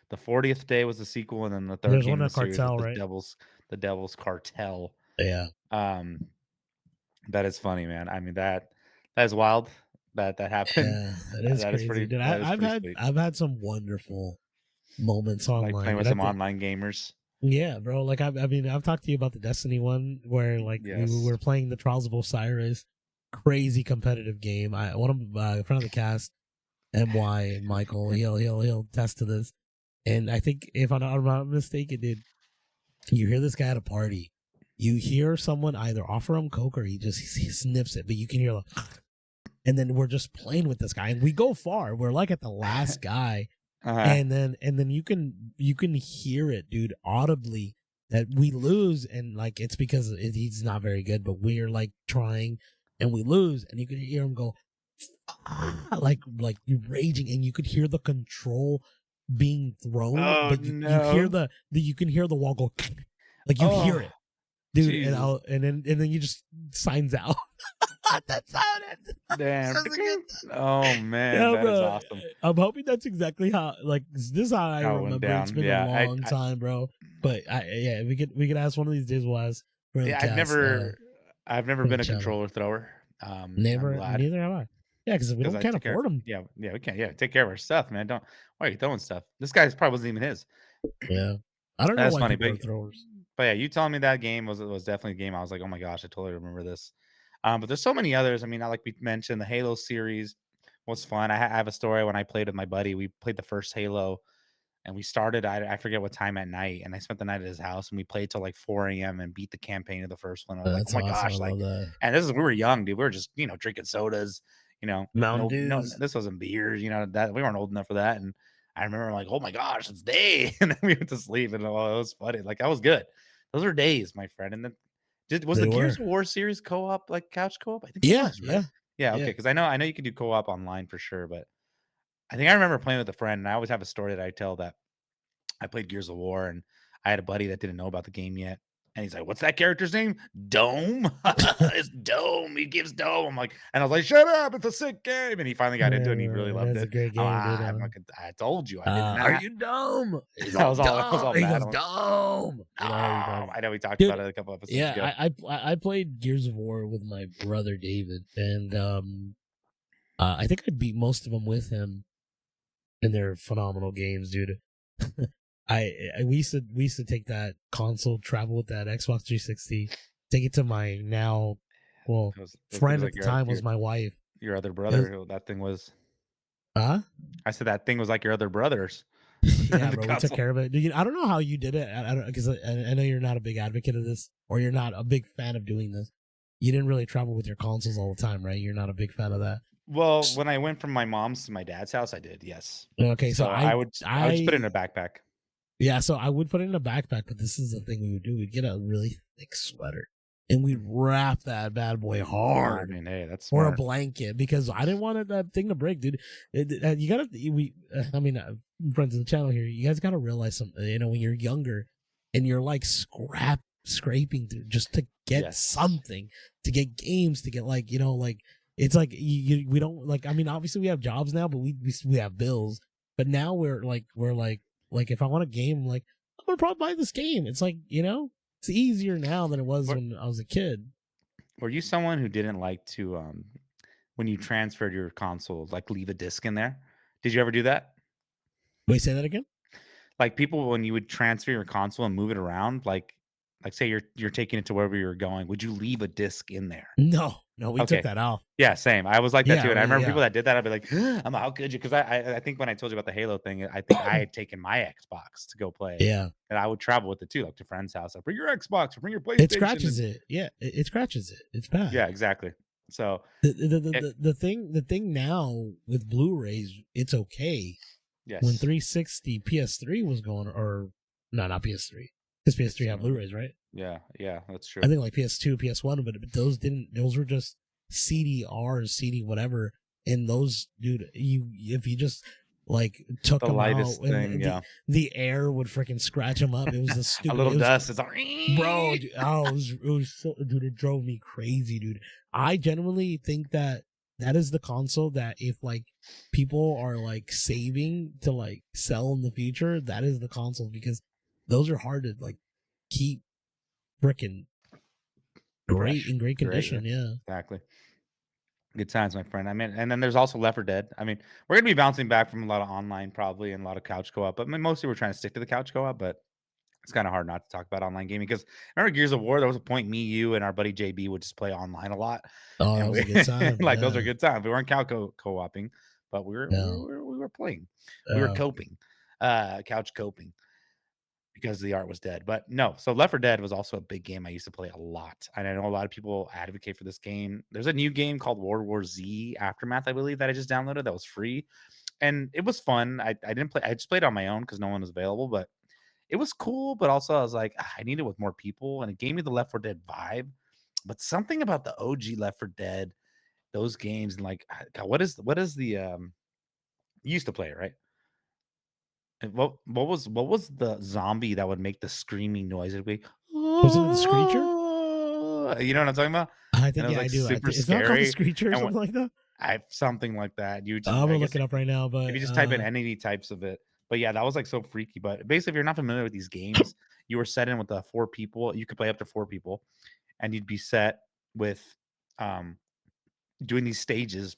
The 40th day was the sequel, and then the third There's game one in in the series was Cartel, right? the Devil's Cartel. Yeah. Um, that is funny, man. I mean that is wild that happened. Yeah, that is That is crazy, pretty dude. that is pretty sweet. I've had some wonderful moments Like online, playing dude. with I some think, online gamers. yeah, bro. Like I mean, I've talked to you about the Destiny one where like we Yes. were playing the Trials of Osiris, crazy competitive game. I one of in front of the cast, My Michael, he'll test to this. And I think if I'm not mistaken, dude, you hear this guy at a party. You hear someone either offer him coke or he sniffs it, but you can hear like, and then we're just playing with this guy, and we go far. We're like at the last guy, Uh-huh. and then you can hear it, dude, audibly that we lose, and like it's because he's not very good, but we're like trying, and we lose, and you can hear him go, like you raging, and you could hear the control being thrown, Oh but you hear no. you can hear the wall go, like you hear Oh it, dude, Jesus. and then you just signs out. That's how it ends. Damn. That's a good. Oh man, Yeah, that is bro. awesome. I'm hoping that's exactly how. Like this is how I How it went remember it. It's down. been a Yeah. long time, bro. But yeah, we could ask one of these days. We'll ask for the Yeah, cast I've never for the been a channel. controller thrower. I'm Never, glad neither have I. Yeah, because we because don't I can't take care of afford them. yeah, we can't take care of our stuff, man. Don't Why are you throwing stuff? This guy's probably wasn't even his. Yeah, I don't know That's why funny, people are throwers. but yeah, you telling me that game was definitely a game. I was like, oh my gosh, I totally remember this. But there's so many others. I mean, I like we mentioned the Halo series was fun. I have a story when I played with my buddy. We played the first Halo, and we started. I forget what time at night, and I spent the night at his house, and we played till like 4 a.m. and beat the campaign of the first one. I was like, oh That's my awesome. I gosh, love like, that. and this is we were young, dude. We were just drinking sodas, Mountain no, Dews. this wasn't beers, that we weren't old enough for that. And I remember like, oh my gosh, it's day, and then we went to sleep, and it was funny. Like that was good. Those were days, my friend. And then Was They the Gears were. of War series co-op, like couch co-op? I think it Yeah, was, right? yeah, Yeah, okay, yeah. because I know you can do co-op online for sure, but I think I remember playing with a friend, and I always have a story that I tell that I played Gears of War, and I had a buddy that didn't know about the game yet, and he's like, "What's that character's name? Dome? It's Dome. He gives Dome." I'm like, and I was like, "Shut up! It's a sick game." And he finally got into it, and he really loved That's a it. great game, dude. I told you I did Are not. you dumb? He's I all was all I was dumb. all He mad. goes I'm like, dumb. "No." You know, he does. I know we talked about Dude, it a couple episodes yeah, ago. I played Gears of War with my brother David, and I think I beat most of them with him, and they're phenomenal games, dude. We used to take that console, travel with that Xbox 360, take it to my now, well, It was friend at like the time was my wife. your other It brother was, who that thing was. huh? I said that thing was like your other brother's, Yeah, the bro, we took console. care of it. Dude, I don't know how you did it. I don't because I know you're not a big advocate of this, or you're not a big fan of doing this. You didn't really travel with your consoles all the time, right? You're not a big fan of that. Well, when I went from my mom's to my dad's house, I did, yes. Okay, so So I would just put it in a backpack. yeah, so I would put it in a backpack, but this is the thing we would do. We'd get a really thick sweater and we'd wrap that bad boy I hard mean, hey, that's or a smart. blanket because I didn't want that thing to break, dude. You gotta, I mean, friends of the channel here, you guys gotta realize something. You know, when you're younger and you're like scraping through just to get Yes. something, to get games, to get like, you know, like it's like we don't like. I mean, obviously we have jobs now, but we have bills. But now we're like if I want a game, I'm like I'm gonna probably buy this game. It's like it's easier now than it was Were when I was a kid. were you someone who didn't like to, when you transferred your console, like, leave a disc in there? Did you ever do that? Wait, say that again. Like, people, when you would transfer your console and move it around, like, say you're taking it to wherever you're going, would you leave a disc in there? No, no, we took Okay. that off. Yeah, same. I was like that too, Yeah, and I remember people yeah. that did that, I'd be like, How could you?" 'Cause I think when I told you about the Halo thing, I think I had taken my Xbox to go play, Yeah. and I would travel with it too, like, to friends' house. Like, "Bring your Xbox, or bring your It PlayStation," scratches and it. Yeah, it scratches it. It's bad. yeah, exactly. So, it The thing now with Blu-rays, it's okay. When yes. 360 PS3 was going, or no, not PS3, because PS3 It's, have Blu-rays, right? yeah, yeah, that's I true. think like PS2, PS1, but those didn't. Those were just CDRs, CD whatever, and those, dude, you if you just like took The them out, lightest and thing, yeah. the air would freaking scratch them up. It was the A stupid. little It was dust, it's all bro. Dude, oh, it was so, dude. It drove me crazy, dude. I genuinely think that is the console that if like people are like saving to like sell in the future, that is the console because those are hard to like keep freaking great fresh. in great Great, yeah. condition. Yeah. Exactly. Good times, my friend. I mean, and then there's also Left 4 Dead. I mean, we're gonna be bouncing back from a lot of online probably and a lot of couch co-op, but I mean, mostly we're trying to stick to the couch co-op, but it's kinda hard not to talk about online gaming because remember Gears of War, there was a point me, you, and our buddy JB would just play online a lot, Oh, that and was we a good time. like, those are Yeah. good times. We weren't couch co-oping, but Yeah. we were playing. We were Yeah. coping, couch coping because the art was dead. But no, so Left 4 Dead was also a big game I used to play a lot, and I know a lot of people advocate for this game. There's a new game called World War Z Aftermath, I believe, that I just downloaded that was free, and it was fun. I didn't play. I just played on my own because no one was available, but it was cool. But also, I was like, I need it with more people, and it gave me the Left 4 Dead vibe. But something about the OG Left 4 Dead, those games, and like, God, what is the you used to play it, right? And what was the zombie that would make the screaming noise? It'd be, Wasn't it the Screecher? you know what I'm talking about? I And think it was yeah, I like do. super It's not called the scary. Screecher or And what something like that. I something like that. You just, I'm I gonna guess, look it up right now, if but you just type in entity types of it. But yeah, that was like so freaky. But basically, if you're not familiar with these games, you were set in with the four people. You could play up to four people, and you'd be set with um doing these stages,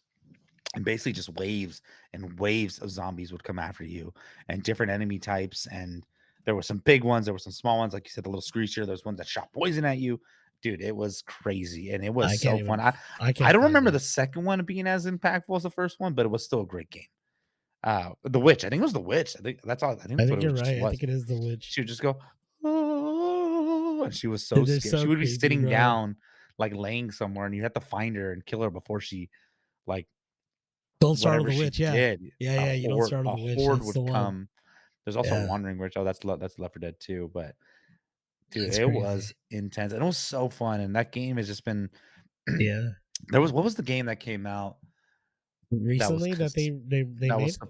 and basically just waves and waves of zombies would come after you, and different enemy types. And there were some big ones, there were some small ones, like you said, the little screecher. There's ones that shot poison at you. Dude, it was crazy, and it was I can't so fun. even. I I can't don't find remember it. the second one being as impactful as the first one, but it was still a great game. The witch, I think it was the witch. I think that's all. I think I that's what think it you're was, just right. I was. think it is the witch. She would just go, "Oh," and she was so They're scared. She so would be creepy, sitting bro. down, like laying somewhere, and you have to find her and kill her before she, like, Don't startle whatever the she witch. Yeah, did, yeah, yeah. You don't startle a the witch. horde That's the would one. come. There's also Yeah. Wandering Witch. Oh, that's Left 4 Dead too, but Dude, It's it was crazy. intense, and it was so fun, and that game has just been Yeah. there was what was the game that came out that was Recently that 'cause they that was made the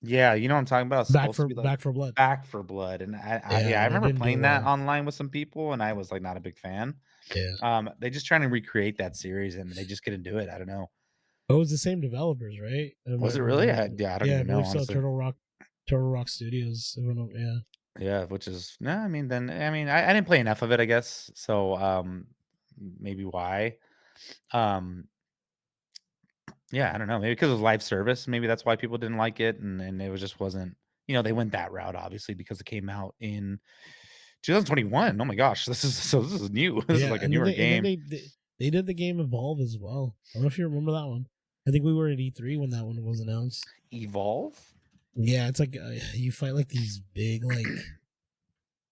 yeah, you know what I'm talking about? It's supposed to be like Back for Blood. Back for Blood, and I Yeah, yeah, I and it remember didn't do playing that well. online with some people, and I was, like, not a big fan. Yeah. They just trying to recreate that series, and they just couldn't do it, I don't know. Oh, it was the same developers, right? Was it Or really? no? Yeah, I don't Yeah, I even know, believe so. honestly. Turtle Rock Studios. I don't know. Yeah. Yeah, which is no, I mean, then I mean, I didn't play enough of it, I guess, so, maybe why. Um, yeah, I don't know, maybe because it was live service, maybe that's why people didn't like it, and it was just wasn't they went that route, obviously, because it came out in 2021. Oh my gosh, this is new. This is Yeah, like a newer game. they did the game Evolve as well. I don't know if you remember that one. I think we were at E3 when that one was announced. Evolve? Yeah, it's like you fight like these big like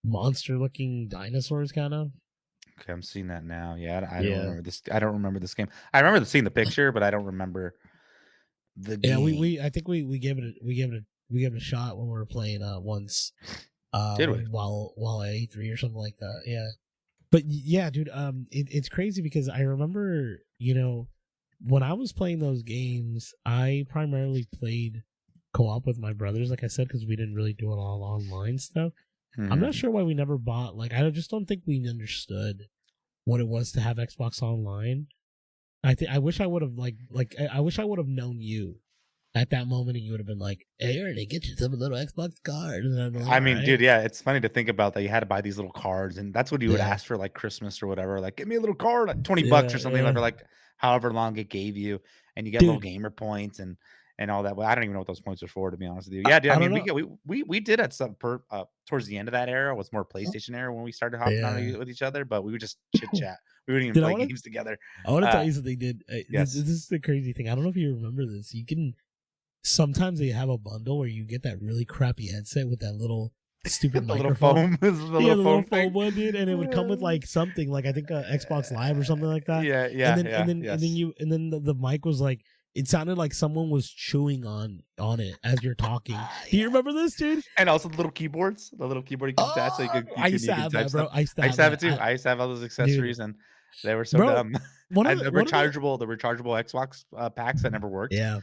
monster looking dinosaurs kind of. Okay, I'm seeing that now. Yeah, I don't Yeah. remember this. I don't remember this game. I remember seeing the picture, but I don't remember the Yeah, game. I think we gave it a shot when we were playing once Did we? while at E3 or something like that. Yeah. But yeah, dude, it's crazy because I remember, when I was playing those games, I primarily played co-op with my brothers, like I said, because we didn't really do it all online stuff. I'm not Mhm. sure why we never bought. Like, I just don't think we understood what it was to have Xbox Online. I wish I would have I wish I would have known you at that moment, and you would have been like, "Hey, Ernie, get you some little Xbox card," and I'd be like, I "All mean, dude, right, yeah, it's funny to think about that you had to buy these little cards, and that's what you would yeah, ask for, like, Christmas or whatever, like, "Give me a little card, like, $20 yeah, or something," like, yeah." for, like, however long it gave you, and you get little Dude, gamer points and all that. Well, I don't even know what those points are for, to be honest with you. Yeah, dude, I I don't mean, know. we did at some towards the end of that era, was more PlayStation era when we started hopping on Yeah. it with each other, but we would just chit chat. We wouldn't even Dude, play games together. I want to tell Uh, you something, dude. This yes. is the crazy thing. I don't know if you remember this. You can sometimes they have a bundle where you get that really crappy headset with that little stupid The little microphone. foam, this is the Yeah, little the little foam foam thing. one, dude, and it would come with like something, like I think Xbox Live or something like that. Yeah, And yeah, then yeah, yes. the mic was like it sounded like someone was chewing on it as you're talking. Do you Yeah. remember this, dude? And also the little keyboards, the little keyboard you could attach so you Oh, could I used you to can have type that, stuff. bro. I used to I used have to have it that. too. I used to have all those Dude, accessories, and they were so bro, dumb. And the one of the rechargeable Xbox, packs that never worked. yeah.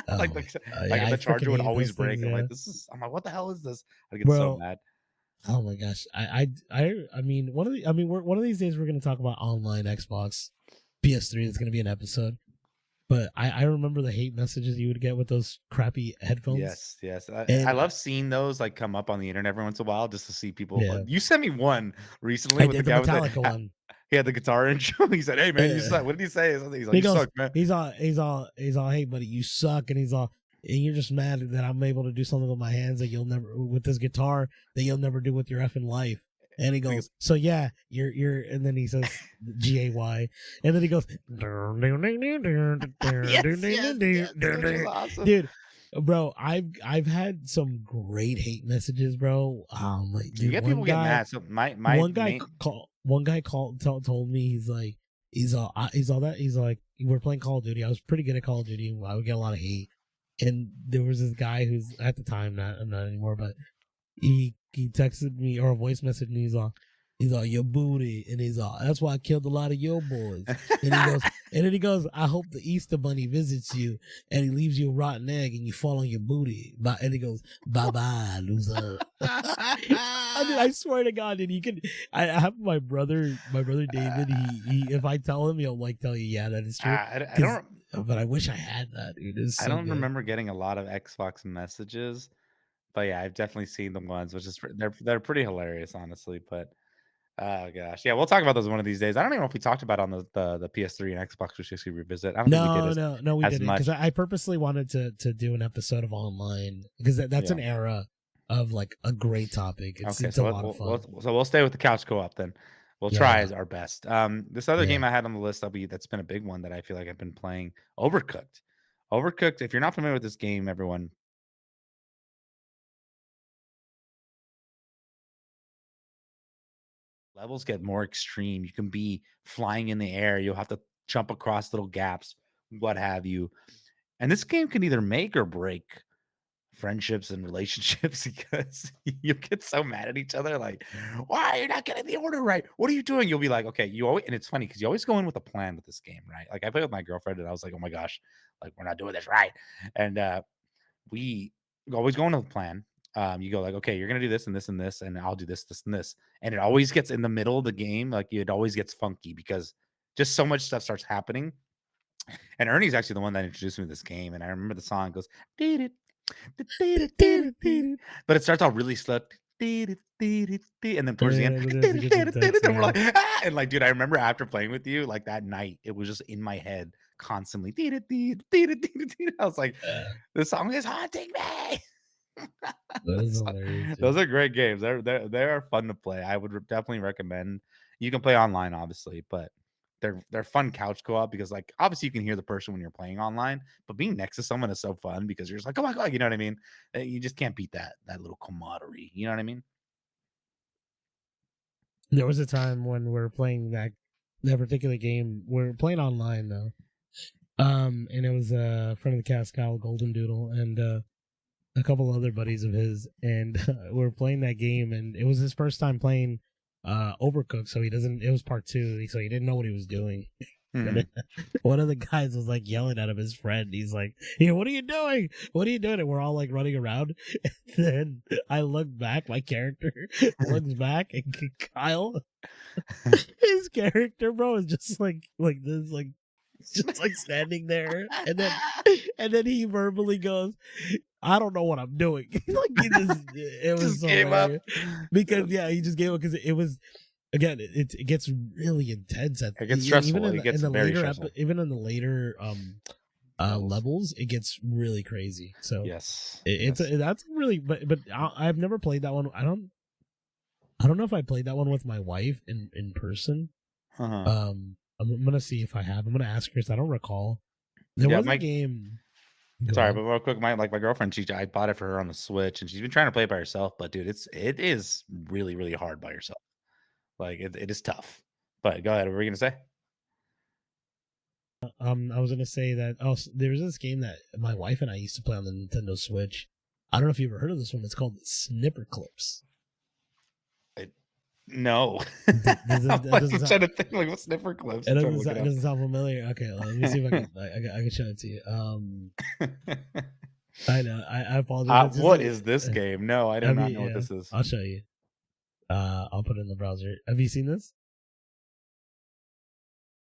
Like Oh the my, yeah, I the freaking charger would hated always those things. break. I'm like, Yeah, "This is" I'm like, "What the hell is this?" I get so bro. mad. Oh my gosh, I mean, one of these days we're gonna talk about online Xbox, PS3. It's gonna be an episode. But I remember the hate messages you would get with those crappy headphones, Yes, yes. I and love seeing those, like, come up on the internet every once in a while just to see people yeah, you sent me one recently I with the did the guy with the Metallica one. he had the guitar intro. He said, "Hey, man, you Uh, suck." What did he say? Something he's like, he "You goes, suck, man." hey buddy, you suck, and he's all, and you're just mad that I'm able to do something with my hands that you'll never with this guitar that you'll never do with your effing life. And he He goes, goes, so yeah, and then he says GAY, and then he goes, "Yes, yes, yes," which was awesome. dude, bro, I've had some great hate messages, bro. You Dude, get people get mad. So my main one guy told me he's all that he's like we're playing Call of Duty. I was pretty good at Call of Duty. I would get a lot of hate, and there was this guy who's at the time not anymore, but he texted me or a voice message, and he's all your booty, and he's all that's why I killed a lot of your boys, and then he goes, I hope the Easter Bunny visits you and he leaves you a rotten egg and you fall on your booty, and he goes bye bye loser. I mean, I swear to God, dude, you can. I have my brother David. He, if I tell him, he'll like tell you, yeah, that is true. I don't But I wish I had that, dude. It's I so don't good. remember getting a lot of Xbox messages, but yeah, I've definitely seen the ones, which is they're pretty hilarious, honestly. But oh gosh, yeah, we'll talk about those one of these days. I don't even know if we talked about on the PS3 and Xbox 360 revisit. I don't think we did No, we as didn't because much. I purposely wanted to do an episode of online because that's Yeah. an era of like a great topic. Okay, It's a so lot of fun. we'll stay with the couch co-op then. We'll try Yeah, as our best. This other yeah. game I had on the list that's been a big one that I feel like I've been playing, Overcooked. Overcooked, if you're not familiar with this game, everyone, levels get more extreme. You can be flying in the air, you'll have to jump across little gaps, what have you. And this game can either make or break friendships and relationships because you get so mad at each other. Like, why are you not getting the order right? What are you doing? You'll be like, okay, you always, and it's funny because you always go in with a plan with this game, right? Like, I played with my girlfriend and I was like, oh my gosh, like, we're not doing this right. And we always go into the plan. You go like, okay, you're gonna do this and this and this, and I'll do this, this and this, and it always gets in the middle of the game, like it always gets funky because just so much stuff starts happening. And Ernie's actually the one that introduced me to this game, and I remember the song goes, "Dee it, but it starts out really slow. And then towards the end, It gets intense. and we're Yeah. like, ah! And like, dude, I remember after playing with you, like that night, it was just in my head constantly. I was like, the song is haunting me. That is So, hilarious, those dude. are great games. They are fun to play. I would definitely recommend. You can play online, obviously, but they're fun couch co-op because like obviously you can hear the person when you're playing online, but being next to someone is so fun because you're just like, oh my god, you know what I mean? You just can't beat that little camaraderie. You know what I mean? There was a time when we were playing that particular game. We are playing online though. And it was a friend of the cast, Kyle Golden Doodle, and a couple other buddies of his, and we were playing that game, and it was his first time playing Overcooked, so he doesn't. It was part two, so he didn't know what he was doing. Mhm. And one of the guys was like yelling at him, his friend. He's like, "Here, what are you doing? What are you doing?" And we're all like running around. And then I look back, my character looks back, and Kyle, his character, bro, is just like this, like just like standing there, and then he verbally goes, "I don't know what I'm doing." Like it was Just so gave up. hilarious because yeah, he just gave it because it was again it gets really intense at It gets even stressful. It in gets the very later stressful. even in the later Levels. levels it gets really crazy. So Yes. it's Yes. that's really but I've never played that one. I don't know if I played that one with my wife in person. Uh-huh. I'm gonna see if I have. I'm gonna ask her because I don't recall. There Yeah, was a my game. Go sorry, ahead. but real quick, my girlfriend, I bought it for her on the Switch, and she's been trying to play it by herself. But dude, it is really really hard by yourself. Like it is tough. But go ahead. What were you gonna say? I was gonna say that there was this game that my wife and I used to play on the Nintendo Switch. I don't know if you ever heard of this one. It's called Snipper Clips. I, no, Does I'm it like doesn't sound trying to think like what sniffer clips. it I'm trying to doesn't look it sound, it up. doesn't sound familiar. Okay, let me see if I can I can show it to you. I know I apologize. It's just What is this game? No, I do have you? not know what Yeah, this is. I'll show you. I'll put it in the browser. Have you seen this?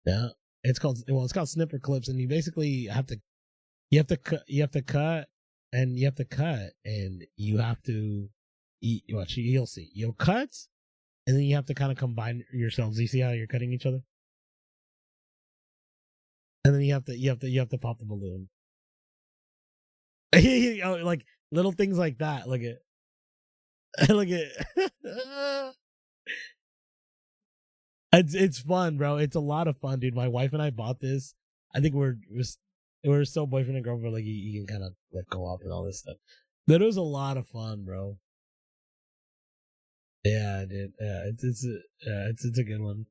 Yeah, it's called Snipper Clips, and you basically you have to cut and you have to cut and you have to eat. Watch, you'll see. You'll cut and then you have to kind of combine yourselves. You see how you're cutting each other, and then you have to pop the balloon. Like little things like that. Look at look at. It's fun, bro. It's a lot of fun, dude. My wife and I bought this. I think we're still boyfriend and girlfriend. Like you can kind of like go off and all this stuff. But it was a lot of fun, bro. Yeah, dude. Yeah, it's a good one.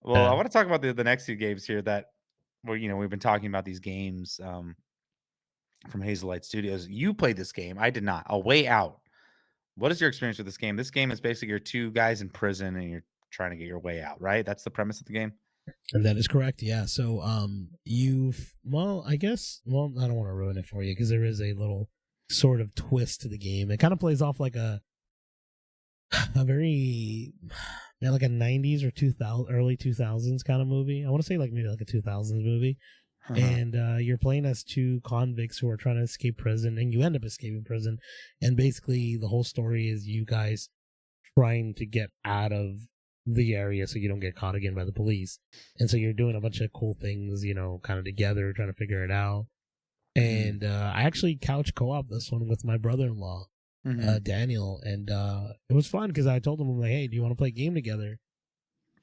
Well, I Yeah, want to talk about the next two games here that well, we've been talking about these games from Hazelight Studios. You played this game. I did not. A Way Out. What is your experience with this game? This game is basically you're two guys in prison and you're trying to get your way out, right? That's the premise of the game. and that is correct. Yeah. So I guess I don't want to ruin it for you because there is a little sort of twist to the game. It kind of plays off like a very like a 90s or 2000 early 2000s kind of movie. I want to say like maybe like a 2000s movie. Uh-huh. And you're playing as two convicts who are trying to escape prison, and you end up escaping prison. And basically, the whole story is you guys trying to get out of the area so you don't get caught again by the police. And so you're doing a bunch of cool things, kind of together, trying to figure it out. Mhm. And I actually couch co-op this one with my brother-in-law, Mhm. Daniel, and it was fun because I told him, I'm like, hey, do you want to play a game together?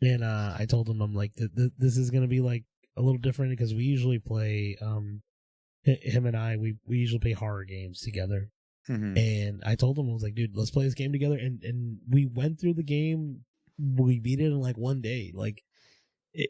And I told him, I'm like, this is gonna be like a little different because we usually play him and I we usually play horror games together. Mhm. And I told him, I was like, dude, let's play this game together. And we went through the game. We beat it in like one day. Like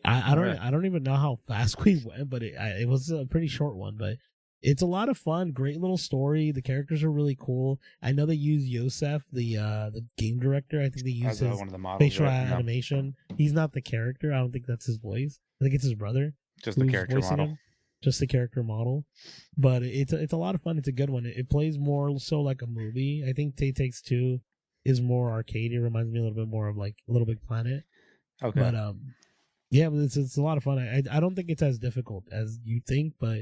All right. I don't even know how fast we went, but it was a pretty short one. But It's a lot of fun. Great little story. The characters are really cool. I know they use Yosef, the game director. I think they use as his one of the models, facial right? Yeah, animation. He's not the character. I don't think that's his voice. I think it's his brother just the who's character voicing model. him, just the character model. But it's a lot of fun. It's a good one. It plays more so like a movie. I think Tay Takes Two is more arcade. It reminds me a little bit more of like Little Big Planet. Okay. But yeah, but it's a lot of fun. I don't think it's as difficult as you think, but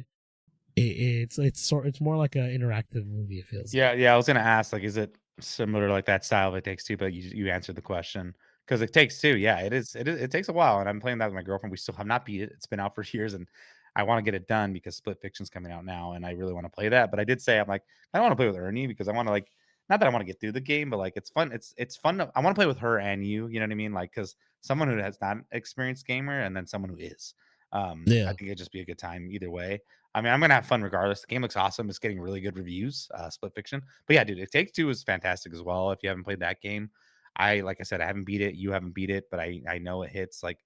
it's more like an interactive movie. It feels like. Yeah, yeah, I was gonna ask, like, is it similar to, like, that style of It Takes Two, but you answered the question because It Takes Two, yeah, it takes a while, and I'm playing that with my girlfriend, we still have not beat it, it's been out for years, and I wanna get it done because Split Fiction's coming out now, and I really wanna play that, but I did say, I'm like, "I wanna play with Ernie," because I wanna, like not that I wanna get through the game, but, like, it's fun to I wanna play with her and you know what I mean? Like, because someone who has not experienced gamer and then someone who is. I Yeah, think it'd just be a good time either way. I mean, I'm gonna have fun regardless. The game looks awesome. It's getting really good reviews, Split Fiction. But yeah, dude, It Takes Two is fantastic as well. If you haven't played that game, like I said, I haven't beat it. You haven't beat it, but I know it hits like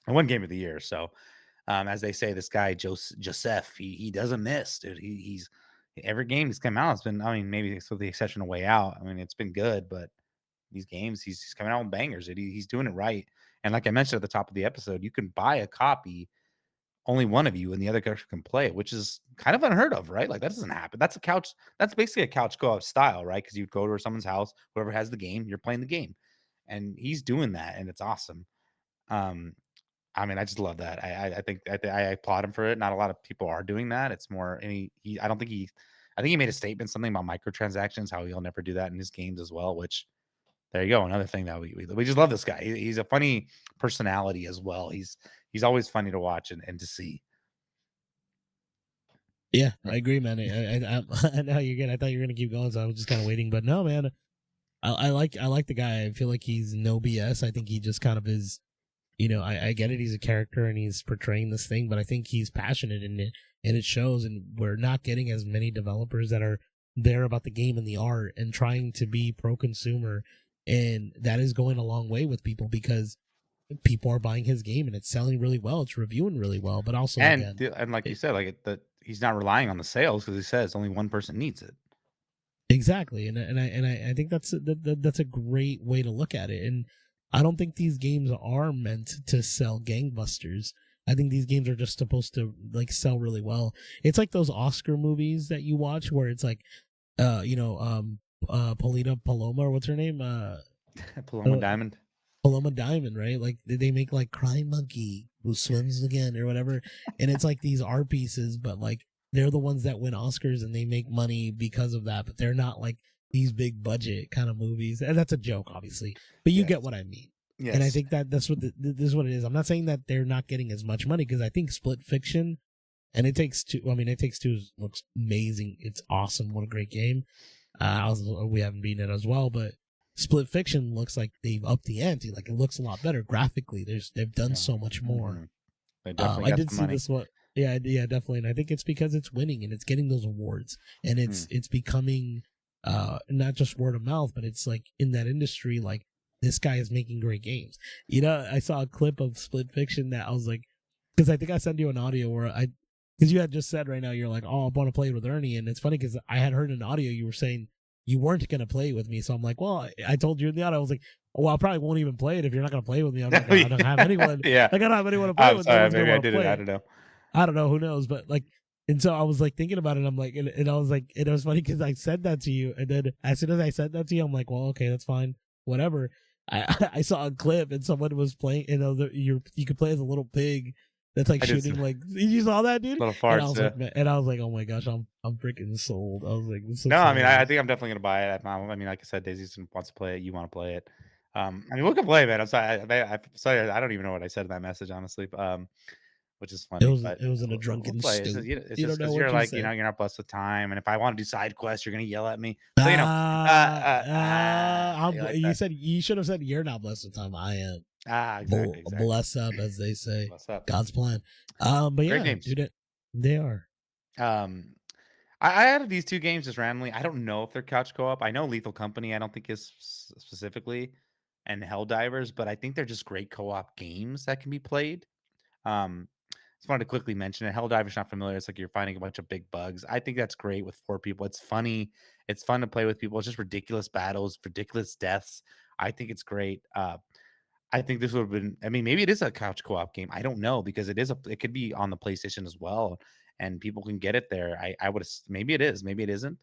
one game of the year. So as they say, this guy Joseph, he doesn't miss, dude. He's every game he's come out. It's been, I mean, maybe with the exception of Way Out. I mean, it's been good, but these games, he's coming out with bangers. Dude. He's doing it right. And like I mentioned at the top of the episode, you can buy a copy only one of you and the other character can play it, which is kind of unheard of, right? Like that doesn't happen. That's basically a couch co-op style, right? Because you go to someone's house, whoever has the game, you're playing the game. And he's doing that and it's awesome. Um, I mean, I just love that. I think I applaud him for it. Not a lot of people are doing that. It's more and he I don't think he I think he made a statement something about microtransactions, how he'll never do that in his games as well, which there you go. Another thing that we just love this guy. He's a funny personality as well. He's always funny to watch and to see. yeah, I agree, man. I know you're good. I thought you were gonna keep going, so I was just kind of waiting. But no, man, I like the guy. I feel like he's no BS. I think he just kind of is. I get it. He's a character and he's portraying this thing, but I think he's passionate in it, and it shows. And we're not getting as many developers that are there about the game and the art and trying to be pro consumer, and that is going a long way with people because people are buying his game and it's selling really well. It's reviewing really well, but also again, And like you it, said, like that he's not relying on the sales because he says only one person needs it. exactly. And I think that's a great way to look at it. And I don't think these games are meant to sell gangbusters. I think these games are just supposed to like sell really well. It's like those Oscar movies that you watch where it's like Polita Paloma, or what's her name? Paloma Uh Diamond. Paloma Diamond, right? Like they make like Crying Monkey who swims again or whatever, and it's like these art pieces, but like they're the ones that win Oscars and they make money because of that, but they're not like these big budget kind of movies. And that's a joke, obviously, but you get Yes. what I mean. And I Yes. think that that's what this is what it is. I'm not saying that they're not getting as much money because I think Split Fiction and It Takes Two. I mean, It Takes Two looks amazing. It's awesome. What a great game. We haven't beaten it as well, but Split Fiction looks like they've upped the ante. Like it looks a lot better graphically. They've done Yeah. so much more. Mhm. They definitely I got did some see money. this one. Yeah, yeah, definitely. And I think it's because it's winning and it's getting those awards and Mm. it's becoming not just word of mouth, but it's like in that industry, like this guy is making great games. I saw a clip of Split Fiction that I was like, because I think I sent you an audio where because you had just said right now you're like, oh, I want to play with Ernie, and it's funny because I had heard an audio you were saying you weren't gonna play with me, so I'm like, well, I told you in the audio, I was like, oh, well, I probably won't even play it if you're not gonna play with me. I'm not Oh, gonna, I don't have yeah. anyone. Yeah. Like I don't have anyone to play I'm with. No sorry. one's gonna Maybe I want to did it. I play. don't know. I don't know. Who knows? But like, and so I was like thinking about it. I'm like, and I was like, and it was funny because I said that to you, and then as soon as I said that to you, I'm like, well, okay, that's fine, whatever. I saw a clip and someone was playing, you could play as a little pig that's like I just shooting like you saw that dude, little and I farts. was like, man, and I was like, oh my gosh, I'm freaking sold. I was like, this No, looks I mean, I hilarious. think I'm definitely gonna buy it. I mean, like I said, Daisy wants to play it. You want to play it. I mean, we can play, man. I'm sorry. I'm sorry. I don't even know what I said in that message, honestly. Which is It funny, was but it was in a we'll drunken play. stoop. It's You just don't know because you're what you like, said. you're not blessed with time, and if I want to do side quests, you're gonna yell at me. So you like You that? said you should have said you're not blessed with time. I am. Exactly, exactly. Bless up, as they say. What's up? God's plan. But Great yeah, games. dude, they are. Um, I added these two games just randomly. I don't know if they're couch co-op. I know Lethal Company. I don't think is specifically, and Helldivers, but I think they're just great co-op games that can be played. Um, just wanted to quickly mention it. Helldiver's not familiar. It's like you're finding a bunch of big bugs. I think that's great with 4 people. It's funny. It's fun to play with people. It's just ridiculous battles, ridiculous deaths. I think it's great. I think this would have been. I mean, maybe it is a couch co-op game. I don't know because it could be on the PlayStation as well, and people can get it there. I would maybe it is, maybe it isn't.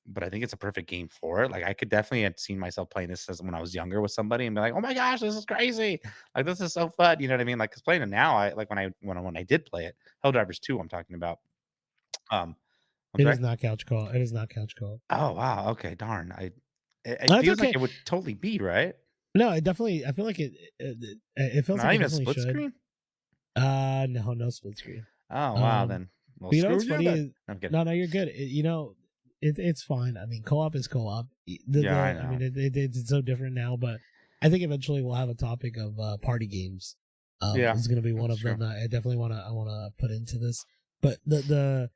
But I think it's a perfect game for it. Like I could definitely had seen myself playing this as when I was younger with somebody and be like, "Oh my gosh, this is crazy! Like this is so fun." You know what I mean? Like, cause playing it now, I like when I did play it, Helldivers 2, I'm talking about. Um, I'm It sorry. is not couch co-op. It is not couch co-op. Oh wow, okay, darn. It That's feels like okay. it would totally be right. No, it definitely. I feel like it feels like Not it even a definitely split should. screen. No, no split screen. Oh wow, Um, then well, but you know screw what's you funny then. is I'm kidding. no, you're good. It's fine. I mean, co-op is co-op. Yeah, I I mean, know. it's so different now, but I think eventually we'll have a topic of party games. Yeah, Is going to be one that's of true. them that I definitely I want to put into this. But the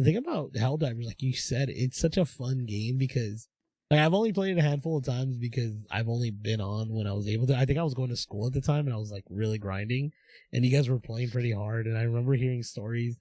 thing about Helldivers, like you said, it's such a fun game because like I've only played it a handful of times because I've only been on when I was able to. I think I was going to school at the time and I was like really grinding, and you guys were playing pretty hard. And I remember hearing stories,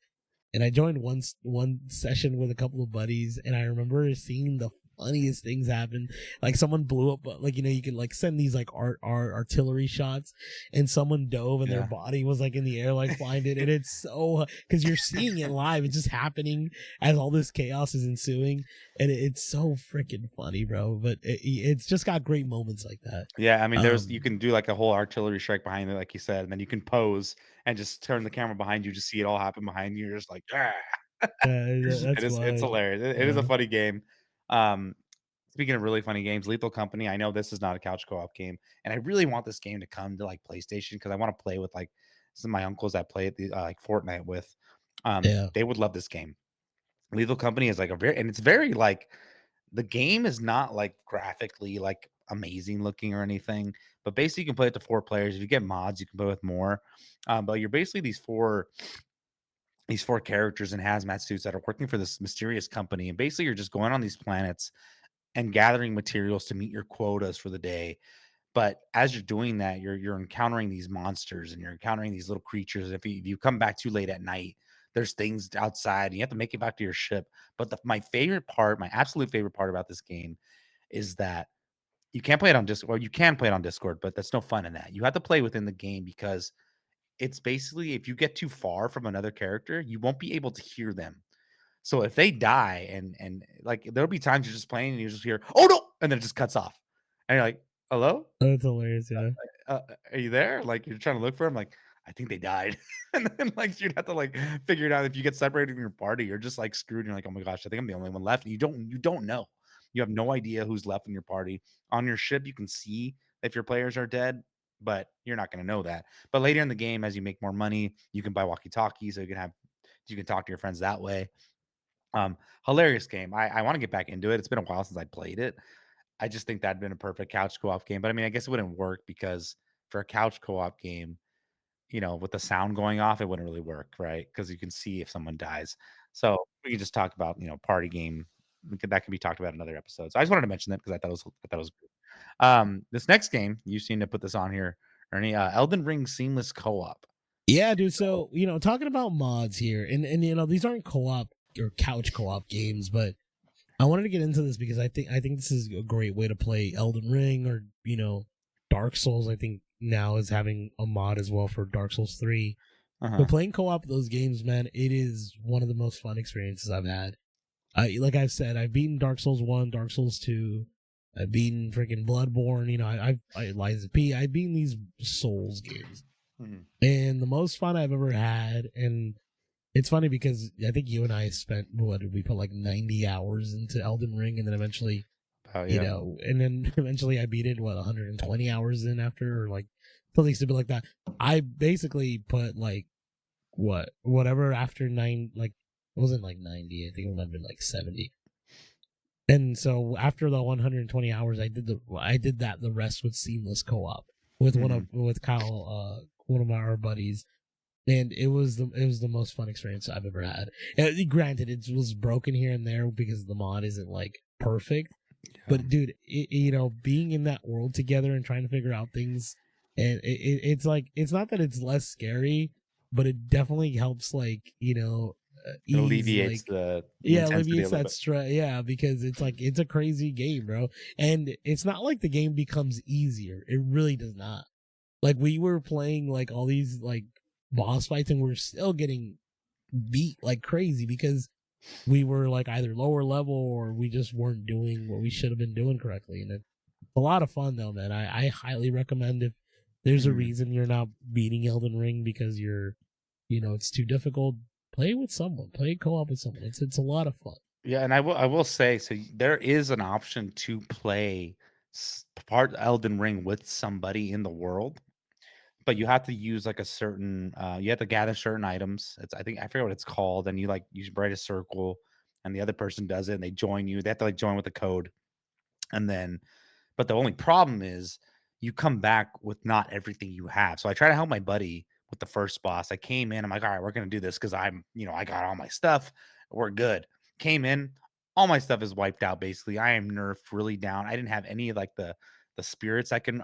and I joined one session with a couple of buddies, and I remember seeing the funniest things happen. Like someone blew up, like you can like send these like artillery shots, and someone dove, and their Yeah. body was like in the air, like flying it, and it's so because you're seeing it live, it's just happening as all this chaos is ensuing, and it's so freaking funny, bro. But it's just got great moments like that. Yeah, I mean, you Um, can do like a whole artillery strike behind it, like you said, and then you can pose and just turn the camera behind you, just see it all happen behind you. You're just like, ah. that's It's fun. hilarious. It is a Yeah, funny game. Um, Speaking of really funny games, Lethal Company. I know this is not a couch co-op game, and I really want this game to come to like PlayStation because I want to play with like some of my uncles that play it like Fortnite with. yeah. They would love this game. Lethal Company is like a very, and it's very like the game is not like graphically like amazing looking or anything, but basically you can play it to 4 players. If you get mods, you can play with more. But you're basically these four characters in hazmat suits that are working for this mysterious company, and basically you're just going on these planets and gathering materials to meet your quotas for the day. But as you're doing that, you're encountering these monsters and you're encountering these little creatures. If you come back too late at night, there's things outside and you have to make it back to your ship. But my favorite part, my absolute favorite part about this game is that you can't play it on Discord, or you can play it on Discord, but that's no fun in that. You have to play within the game because it's basically if you get too far from another character, you won't be able to hear them. So if they die and like there'll be times you're just playing and you just hear, "Oh no," and then it just cuts off. And you're like, "Hello? That's hilarious. Yeah. Are you there?" Like you're trying to look for him, like, I think they died. And then like you'd have to like figure it out. If you get separated from your party, you're just like screwed. You're like, oh my gosh, I think I'm the only one left. And you don't know. You have no idea who's left in your party. On your ship, you can see if your players are dead, but you're not gonna know that. But later in the game, as you make more money, you can buy walkie-talkies, so you can talk to your friends that way. Um, Hilarious game. I want to get back into it. It's been a while since I played it. I just think that'd been a perfect couch co-op game. But I mean, I guess it wouldn't work because for a couch co-op game, with the sound going off, it wouldn't really work, right? Because you can see if someone dies. So we can just talk about, party game. That can be talked about in another episode. So I just wanted to mention that because I thought it was good. This next game, you seem to put this on here, Ernie. Elden Ring Seamless Co-op. Yeah, dude. So, So, talking about mods here, and these aren't co-op or couch co-op games, but I wanted to get into this because I think this is a great way to play Elden Ring or, Dark Souls. I think now is having a mod as well for Dark Souls 3. uh-huh. But playing co-op those games, man, it is one of the most fun experiences I've had. Like I've said, I've beaten Dark Souls 1, Dark Souls 2, I've beaten freaking Bloodborne, Lies of P, I've beaten these Souls games. Mhm. And the most fun I've ever had, and it's funny because I think you and I spent what did we put like 90 hours into Elden Ring, and then eventually, Oh yeah. and then eventually I beat it 120 hours in after, or like something stupid like that. I basically put like whatever after it wasn't like 90. I think it might have been like 70. And so after the 120 hours, I did that the rest with seamless co-op with Mhm. with Kyle, one of our buddies, and it was the most fun experience I've ever had. Granted, it was broken here and there because the mod isn't like perfect, Yeah. but dude, being in that world together and trying to figure out things, and it's like it's not that it's less scary, but it definitely helps, like, It ease, alleviates like, the yeah, intensity a alleviates little that bit. stress. Yeah, because it's like it's a crazy game, bro, and it's not like the game becomes easier. It really does not. Like, we were playing like all these like boss fights, and we're still getting beat like crazy because we were like either lower level or we just weren't doing what we should have been doing correctly. And it's a lot of fun though, man. I highly recommend, if there's a Mhm. reason you're not beating Elden Ring because it's too difficult, play with someone, play co-op with someone. It's a lot of fun. Yeah, and I will say, so there is an option to play part Elden Ring with somebody in the world, but you have to use like a certain you have to gather certain items. It's, I think, I forget what it's called, and you write a circle, and the other person does it, and they join you. They have to like join with the code, and then but the only problem is you come back with not everything you have. So I try to help my buddy with the first boss. I came in, I'm like, all right, we're gonna do this because I got all my stuff. We're good. Came in, all my stuff is wiped out basically. I am nerfed really down. I didn't have any of like the spirits I can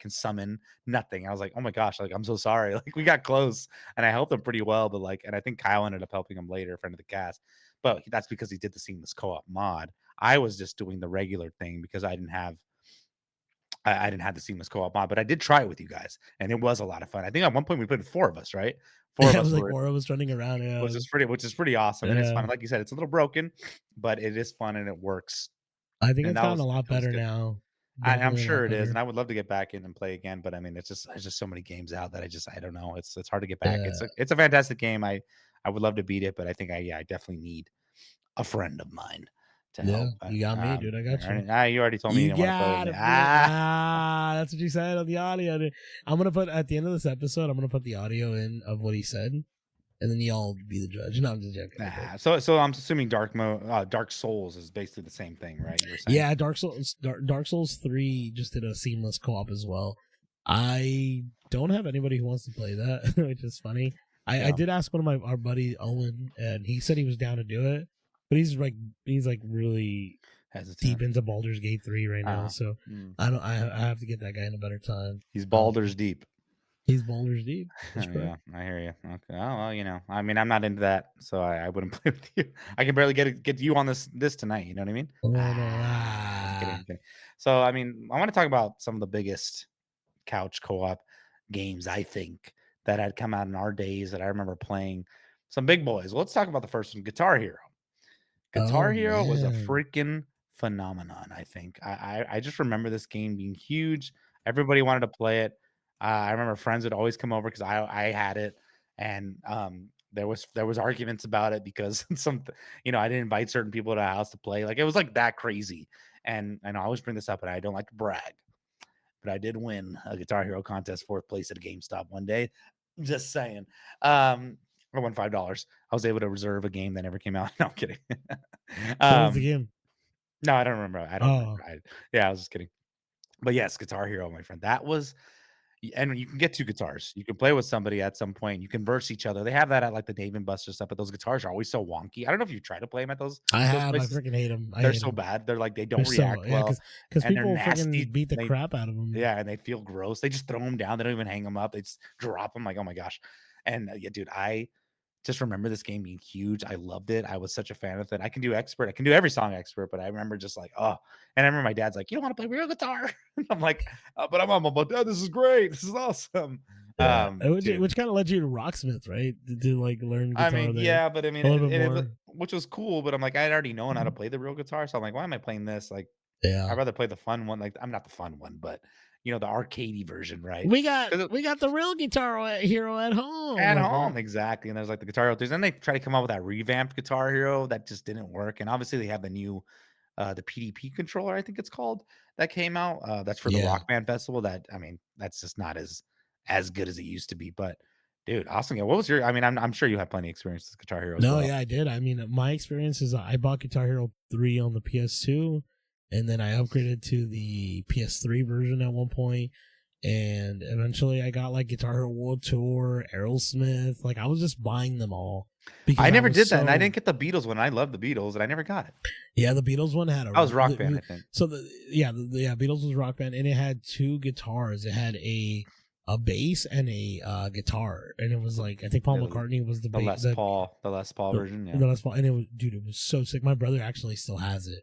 summon, nothing. I was like, oh my gosh, like I'm so sorry. Like we got close and I helped him pretty well, but like, and I think Kyle ended up helping him later, friend of the cast. But that's because he did the seamless co-op mod. I was just doing the regular thing because I didn't have the seamless co-op mod, but I did try it with you guys, and it was a lot of fun. I think at one point we put four of us, right? Four of It was us like were, Aura was running around. Yeah, which is pretty awesome, and it's yeah. fun. Like you said, it's a little broken, but it is fun and it works. I think And it's that gotten a was lot it was better good. now. I'm Definitely a sure lot it is, and better. I would love to get back in and play again. But I mean, it's just there's just so many games out that I don't know. It's hard to get back. Yeah, It's a fantastic game. I would love to beat it, but I think I definitely need a friend of mine to yeah. help. But You got me, dude. I got you. you already told me you You didn't want to play with me. got me. That's what you said on the audio. Dude. I'm gonna put at the end of this episode. I'm gonna put the audio in of what he said, and then y'all be the judge. No, I'm just joking. Okay. So I'm assuming Dark Souls is basically the same thing, right? You were saying. Yeah, Dark Souls 3 just did a seamless co-op as well. I don't have anybody who wants to play that, which is funny. I Yeah. did ask one of our buddy Owen, and he said he was down to do it, but he's like really deep Hesitant. into Baldur's Gate 3 right now, Uh, so mm. I have to get that guy in a better time. He's Baldur's Um, deep. he's Baldur's Deep. That's correct. Yeah, I hear you. Okay. Oh well, I mean, I'm not into that, so I wouldn't play with you. I can barely get you on this tonight. You know what I mean? Oh no! I'm kidding. I'm kidding. So I mean, I want to talk about some of the biggest couch co-op games I think that had come out in our days that I remember playing. Some big boys. Well, let's talk about the first one, Guitar Hero. Oh Guitar Hero was a man! freaking phenomenon, I think. I just remember this game being huge. Everybody wanted to play it. I remember friends would always come over because I had it, and there was arguments about it because I didn't invite certain people to the house to play. Like it was like that crazy. And I know I always bring this up, and I don't like to brag, but I did win a Guitar Hero contest, fourth place at a GameStop one day. Just saying. I won $5. I was able to reserve a game that never came out. No, I'm kidding. What was the um, game? no, I don't remember. I don't remember. Oh, Yeah, I was just kidding. But yes, Guitar Hero, my friend. That was, and you can get two guitars. You can play with somebody at some point. You can verse each other. They have that at like the Dave and Buster stuff, but those guitars are always so wonky. I don't know if you try to play them at I those have. I places. freaking hate them. I They're hate so them. bad. They're like they They're don't so, react yeah, well, because and they're people freaking nasty. beat the They crap out of them. Yeah, and they feel gross. They just throw them down. They don't even hang them up. They just drop them. Like, oh my gosh. And yeah, dude, I just remember this game being huge. I loved it. I was such a fan of it. I can do expert. I can do every song expert, but I remember just like, oh, and I remember my dad's like, you don't want to play real guitar? And I'm like, but I'm like, Dad, this is great. This is awesome. Yeah, Dude. which kind of led you to Rocksmith, right? To like learn I guitar mean, there yeah, but I mean, a little bit it was, more. which was cool, but I'm like, I'd already known how to play the real guitar. So I'm like, why am I playing this? Like, I'd Yeah, rather play the fun one. Like, I'm not the fun one, but the arcadey version, right? we got Because we got the real hero at home. at Like, home, exactly. And there's like the Guitar Hero 3s. Then they try to come up with that revamped Guitar Hero that just didn't work. And obviously they have the new the PDP controller, I think it's called, that came out. That's for the yeah. Rock Band Festival. That I mean, that's just not as good as it used to be. But dude, awesome. Yeah, what was your? I mean, I'm sure you had plenty of experience with Guitar Hero as No, well. yeah, I did. I mean, my experience is I bought Guitar Hero 3 on the PS2, and then I upgraded to the PS3 version at one point, and eventually I got like Guitar Hero World Tour, Aerosmith. Like I was just buying them all because I I never was did that, and I so didn't get the Beatles one. I love the Beatles, and I never got it. yeah. The Beatles one had I was Rock Band, I think. so the Beatles was Rock Band, and it had two guitars. It had a a bass and a guitar, and it was The, like I think Paul yeah, McCartney was the Les Paul, the Les Paul the, version. Yeah. the Les Paul, and it was, dude, it was so sick. My brother actually still has it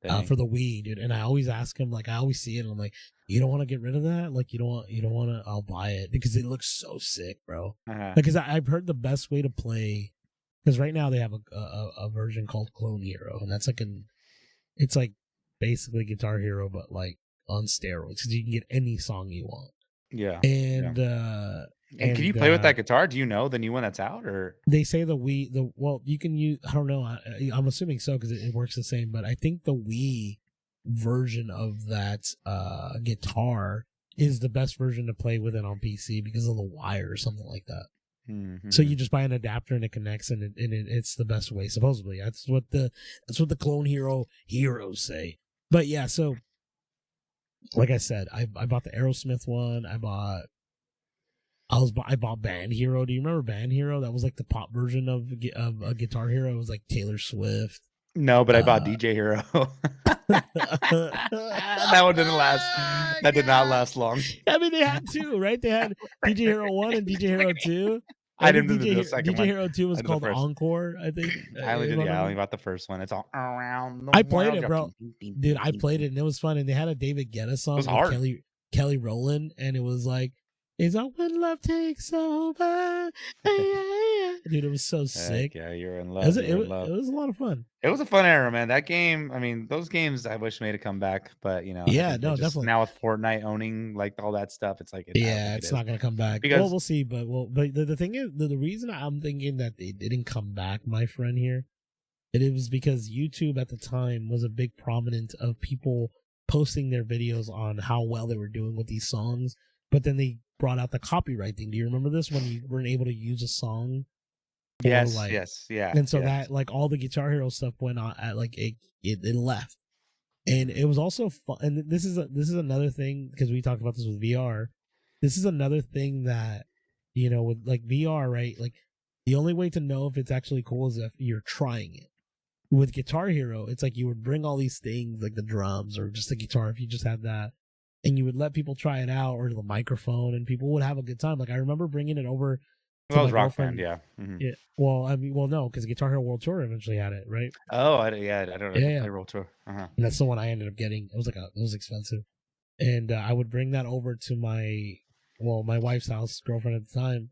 Dang. for the Wii, dude, and I always ask him, like I always see it, and I'm like, you don't want to get rid of that, like you don't want to, I'll buy it because it looks so sick, bro. Uh-huh. Because I've heard the best way to play, because right now they have a version called Clone Hero, and that's like it's like basically Guitar Hero, but like on steroids, because you can get any song you want. Yeah. Yeah. And And can you play with that guitar? Do you know the new one that's out or? they say the Wii, well, you can use, I don't know, I'm assuming so because it works the same, but I think the Wii version of that guitar is the best version to play with it on PC because of the wire or something like that. So Mm-hmm. you just buy an adapter and it connects, and it's the best way supposedly. That's what the Clone Hero heroes say. But yeah, so like I said, I bought the Aerosmith one. I bought Band Hero. Do you remember Band Hero? That was like the pop version of a Guitar Hero. It was like Taylor Swift. No, but I bought Uh, DJ Hero. That one didn't last. That did not last long. I mean, they had two, right? They had DJ Hero 1 and DJ Hero 2. I I think didn't do the second DJ one. Hero 2 I was did the called first one. Encore, I think. I only If did, I'm yeah, not I only bought the first one. It's all around the I played world. it, bro. Dude, I played it and it was fun. And they had a David Guetta It song was with hard. Kelly Rowland, and it was like, "Is that when love takes over?" Dude, it was so Heck sick. yeah, you're in It love. was, You're in it love. was a lot of fun. It was a fun era, man. That game, I mean, those games I wish made a comeback, but you know, I Yeah, think they no, just definitely. now with Fortnite owning like all that stuff, it's like I don't Yeah, think it it's is not gonna come back. Well, because we'll see. But the thing is, the reason I'm thinking that they didn't come back, my friend here, it was because YouTube at the time was a big prominent of people posting their videos on how well they were doing with these songs, but then they brought out the copyright thing. Do you remember this when you weren't able to use a song for yes, like, yes, yeah, and so yes. that like all the Guitar Hero stuff went on at like it left, and Mhm. it was also fun. And this is another thing because we talked about this with VR. This is another thing that with like VR, right? Like the only way to know if it's actually cool is if you're trying it. With Guitar Hero, it's like you would bring all these things like the drums or just the guitar if you just had that, and you would let people try it out or the microphone, and people would have a good time. Like I remember bringing it over Well, to it my was Rock Band, girlfriend. yeah. Mhm. Yeah, well, I mean, well, no, because Guitar Hero World Tour eventually had it, right? Oh, yeah, I Yeah, didn't yeah, play Roll Tour. Uh-huh. and that's the one I ended up getting. It was it was expensive, and I would bring that over to my wife's house, girlfriend at the time,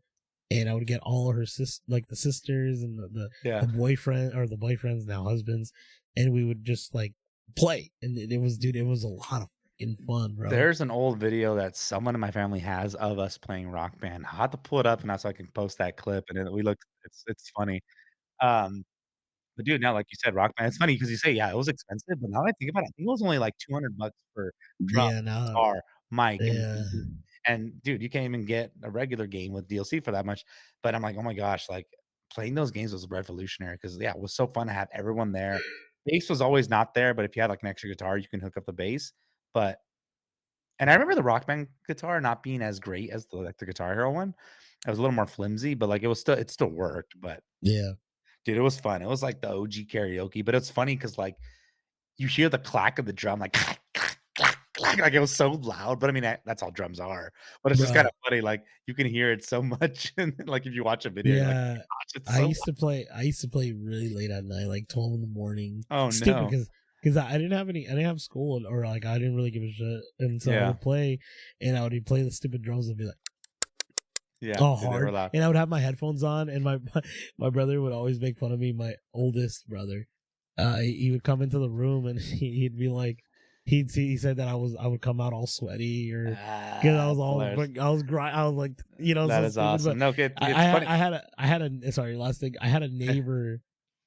and I would get all her like the sisters and the Yeah. boyfriend or the boyfriends now husbands, and we would just like play, and it was, dude, it was a lot of freaking fun, bro. There's an old video that someone in my family has of us playing Rock Band. I'll have to pull it up and so I can post that clip, and then we look it's funny. Um, but dude, now, like you said, Rock Band, it's funny because you say, "Yeah, it was expensive," but now that I think about it, I think it was only like $200 for drum, Yeah, now, guitar, mic, yeah, and dude, you can't even get a regular game with DLC for that much. But I'm like, "Oh my gosh," like, playing those games was revolutionary because yeah, it was so fun to have everyone there. Bass was always not there, but if you had, like, an extra guitar, you can hook up the bass, but and I remember the Rock Band guitar not being as great as the Guitar Hero one. It was a little more flimsy, but, like, it still worked, but yeah, dude, it was fun. It was like the OG karaoke, but it's funny because like, you hear the clack of the drum, like, clack, clack, clack, clack, like, it was so loud, but I mean, that's all drums are, but it's just kinda bro. funny, like, you can hear it so much, and, like, if you watch a video, you're like, Yeah, "Gosh, it's so loud." I used to play really late at night, like 12 in the morning. Oh, Stupid no. because I didn't have school or like I didn't really give a shit, and so I Yeah. would play, and I would play the stupid drums and be like Yeah, all dude, they were hard, loud. and I would have my headphones on, and my brother would always make fun of me. My oldest brother, he would come into the room and he'd be like, he said that I would come out all sweaty or because I Ah, was that's all hilarious. I was like That so is stupid, but awesome. No, it's funny. I had a sorry, last thing, I had a neighbor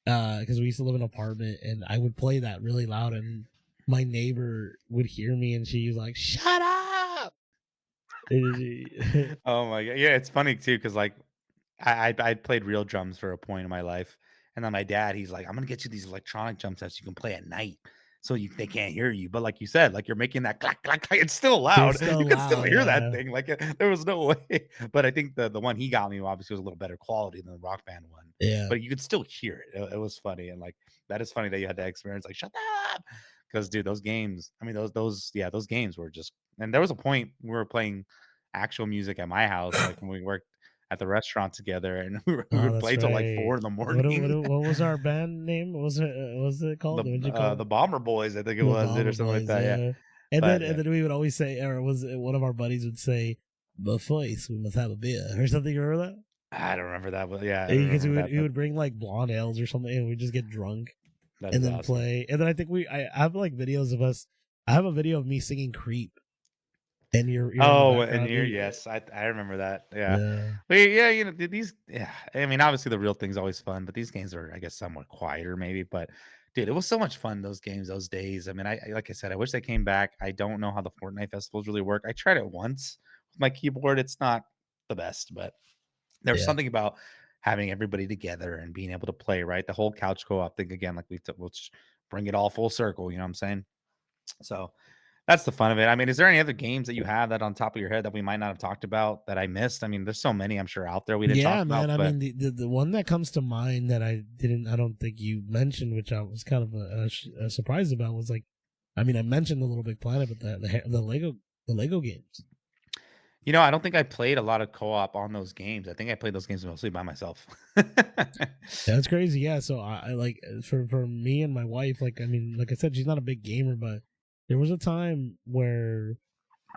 because we used to live in an apartment, and I would play that really loud, and my neighbor would hear me, and she was like, "Shut up!" Oh my god, yeah, it's funny too because like, I played real drums for a point in my life, and then my dad, he's like, "I'm gonna get you these electronic drum sets you can play at night, so they can't hear you." But like you said, like you're making that clack clack clack, it's still They're loud. still You can still loud, hear that yeah, thing. Like there was no way. But I think the one he got me obviously was a little better quality than the Rock Band one. yeah, But you could still hear it. It was funny, and like that is funny that you had that experience. Like shut up, because dude, those games. I mean, those yeah, those games were just. And there was a point we were playing. actual music at my house, like when we worked at the restaurant together, and we Oh, would that's play till like right. 4 in the morning. What was our band name? What was it called? What did you call it? The Bomber Boys, I think it The was it or Bomber something like Boys, that. Yeah, yeah. but And yeah, then we would always say, or was it one of our buddies would say, "But first, we must have a beer," or something. You remember that? I don't remember that, but yeah, I Because remember that. he But would bring like blonde ales or something, and we'd just get drunk that and is then awesome. play. And then I think I have like videos of us. I have a video of me singing "Creep," and you're in the Oh, and background. here, yes, I remember that. Yeah, Yeah, but yeah, these. Yeah, I mean, obviously the real thing's always fun, but these games are, I guess, somewhat quieter, maybe. But dude, it was so much fun those games, those days. I mean, like I said, I wish they came back. I don't know how the Fortnite festivals really work. I tried it once with my keyboard. It's not the best, but there's yeah. something about having everybody together and being able to play, right? The whole couch co-op thing again, like we'll just bring it all full circle. You know what I'm saying? So that's the fun of it. I mean, is there any other games that you have that on top of your head that we might not have talked about that I missed? I mean, there's so many I'm sure out there we didn't talk Yeah, man. about, I but mean, the one that comes to mind that I don't think you mentioned, which I was kind of surprised about, was like, I mean, I mentioned the Little Big Planet, but the Lego games. I don't think I played a lot of co-op on those games. I think I played those games mostly by myself. That's crazy. Yeah. So I like for me and my wife, like I mean, like I said, she's not a big gamer, but there was a time where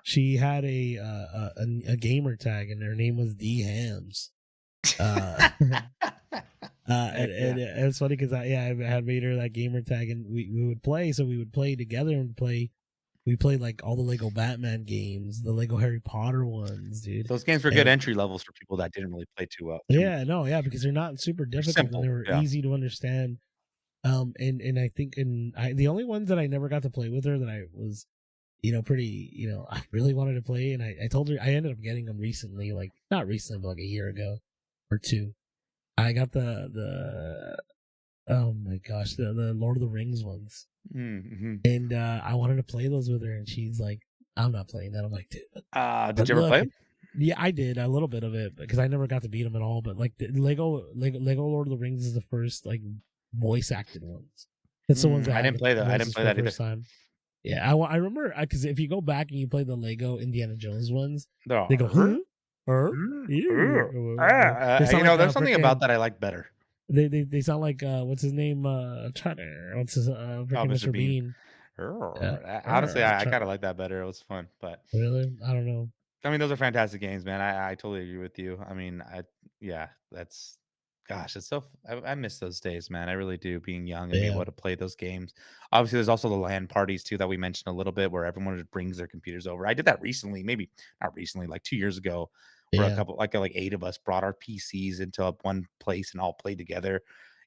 she had a gamer tag, and her name was D Hams. Heck yeah. And it's funny because I had made her that gamer tag, and we would play. So we would play together and play. We played like all the Lego Batman games, the Lego Harry Potter ones, dude. Those games were good And entry levels for people that didn't really play too well. yeah, no, yeah, because they're not super They're difficult and they simple. were Yeah. easy to understand. And I think the only ones that I never got to play with her that I was pretty I really wanted to play, and I told her I ended up getting them recently, like not recently, but like a year ago or two. I got the oh my gosh, the Lord of the Rings ones. Mm-hmm. And I wanted to play those with her, and she's like, "I'm not playing that." I'm like, "Dude, Did but you ever look, play 'em? yeah, I did a little bit of it because I never got to beat them at all. But like the Lego Lord of the Rings is the first like voice acted ones. It's the ones that I had didn't the play that. I didn't voices play for the that either. first time. Yeah, I remember because if you go back and you play the Lego Indiana Jones ones, they go, No. huh? They sound like There's something about that I like better. they sound like what's his name? Trotter. What's his Oh, freaking Mr. Mr. Bean. Bean? Honestly, I kind Trotter. of like that better. It was fun, but Really? I don't know. I mean, those are fantastic games, man. I totally agree with you. I mean, yeah, that's gosh, it's so I miss those days, man. I really do. Being young and being Yeah, able to play those games. Obviously, there's also the LAN parties too that we mentioned a little bit, where everyone just brings their computers over. I did that recently, maybe not recently, like 2 years ago, where a yeah, couple, like 8 of us, brought our PCs into one place and all played together.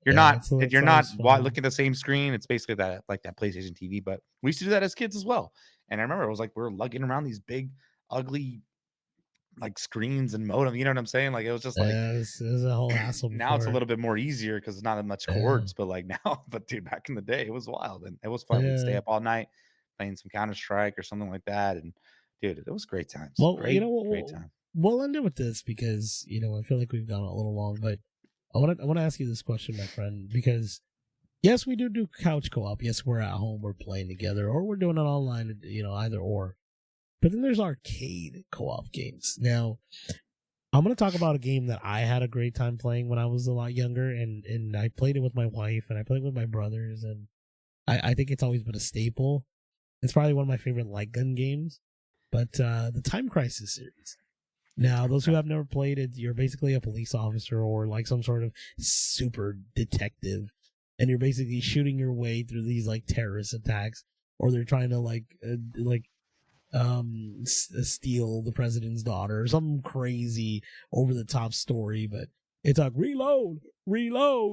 You're yeah. not That's you're not always fun. looking at the same screen. It's basically that PlayStation TV, but we used to do that as kids as well. And I remember it was like we are lugging around these big, ugly like screens and modem, you know what I'm saying? Like it was just like Yeah, it was a whole hassle now it's a before. little bit more easier because it's not as much Yeah, cords, but like now, but dude, back in the day, it was wild and it was fun. We'd stay yeah. up all night playing some Counter Strike or something like that, and dude, it was great times. Well, Great, great we'll, time. we'll end it with this because I feel like we've gone a little long, but I want to ask you this question, my friend, because yes, we do couch co-op. Yes, we're at home, we're playing together, or we're doing it online. Either or. But then there's arcade co-op games. Now, I'm going to talk about a game that I had a great time playing when I was a lot younger, and I played it with my wife, and I played it with my brothers, and I think it's always been a staple. It's probably one of my favorite light gun games, but the Time Crisis series. Now, those who Okay. have never played it, you're basically a police officer or like some sort of super detective, and you're basically shooting your way through these like terrorist attacks, or they're trying to steal the president's daughter or some crazy over the top story. But it's like reload,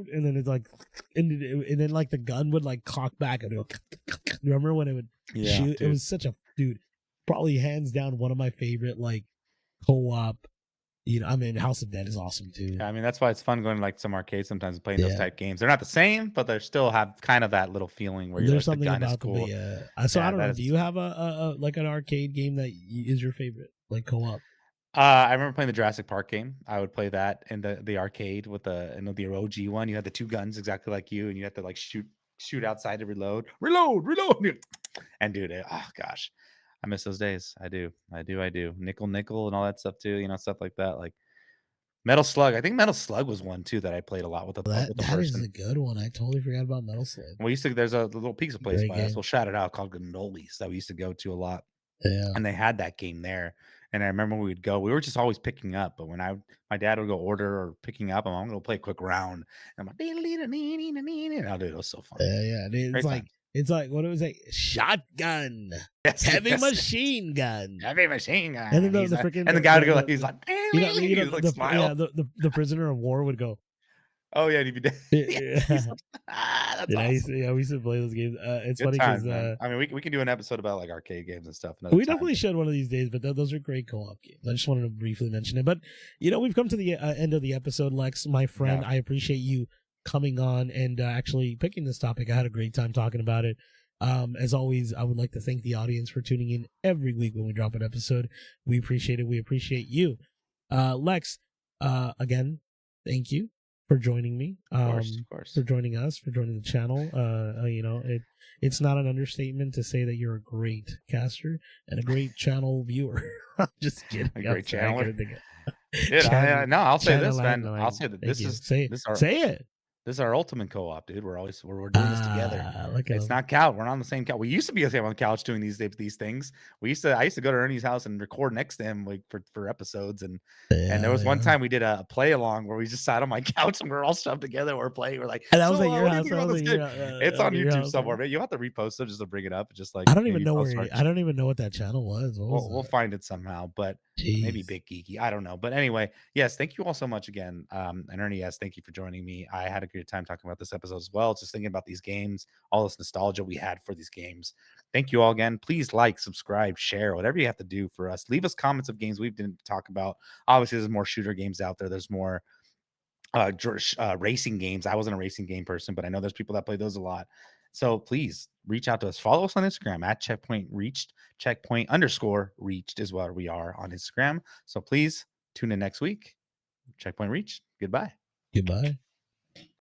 and then it's like and then like the gun would like cock back and it would, remember when it would Yeah, shoot? It dude. was such a dude, probably hands down one of my favorite like co-op. I mean, House of Dead is awesome too. Yeah, I mean that's why it's fun going to like some arcades sometimes and playing those Yeah, type games. They're not the same, but they still have kind of that little feeling where you're there's like the something gun is about them, but cool. yeah. So I Yeah, don't that know. Do is. you have a like an arcade game that is your favorite, like co-op? I remember playing the Jurassic Park game. I would play that in the arcade with the OG one. You had the two guns exactly like you, and you had to like shoot outside to reload, reload. And dude, oh gosh, I miss those days. I do. I do. Nickel Nickel and all that stuff too, stuff like that, like Metal Slug. I think Metal Slug was one too that I played a lot That with a that is person. a good one. I totally forgot about Metal Slug. We used to there's a little pizza place Great by us, game. we'll shout it out, called Gannoli's that we used to go to a lot, Yeah. and they had that game there, and I remember we would go, we were just always picking up, but when my dad would go order or picking up, I'm gonna play a quick round, and I'm like, oh, dude, it was so fun. Yeah, yeah. Dude, Great times. it's like what was it? Shotgun, Yes, heavy yes. machine gun, Heavy machine and then gun. the freaking And the guy would go like he's like, you know he's like smile. the prisoner of war would go. Oh yeah, and he'd be dead. Yeah, he's Yeah, like, that's dude, awesome. we used to play those games. It's Good funny because times, man. I mean, we can do an episode about like arcade games and stuff another we time. definitely should one of these days. But those are great co-op games. I just wanted to briefly mention it. But we've come to the end of the episode, Lex, my friend. Yeah. I appreciate you coming on and actually picking this topic. I had a great time talking about it. As always, I would like to thank the audience for tuning in every week when we drop an episode. We appreciate it. We appreciate you. Lex, again, thank you for joining me. Of course. For joining us, for joining the channel. It's not an understatement to say that you're a great caster and a great channel viewer. I'm just kidding. A great I'm channeler. kidding. Dude, no, I'll say this, man. I'll say that Thank you. Say it. this is our ultimate co-op, dude. We're doing this together. Look at It's him. not couch. We're not on the same couch. We used to be on the couch doing these things. I used to go to Ernie's house and record next to him like for episodes, and there was one time we did a play along where we just sat on my couch and we're all shoved together. We're playing. We're like, And that so was at your what do you house. think That about was this at game? your, It's on your YouTube house, somewhere, right? man. You have to repost it just to bring it up. Just like I don't even maybe know post where. our I don't even know what that channel was. What was we'll that? find it somehow, but maybe Jeez. Big Geeky. I don't know. But anyway, yes, thank you all so much again. And Ernie, yes, thank you for joining me. I had a good time talking about this episode as well. Just thinking about these games, all this nostalgia we had for these games. Thank you all again. Please like, subscribe, share, whatever you have to do for us. Leave us comments of games we didn't talk about. Obviously, there's more shooter games out there. There's more racing games. I wasn't a racing game person, but I know there's people that play those a lot. So please reach out to us. Follow us on Instagram at checkpoint reached, checkpoint underscore reached is where we are on Instagram. So please tune in next week. Checkpoint reached. Goodbye. Goodbye.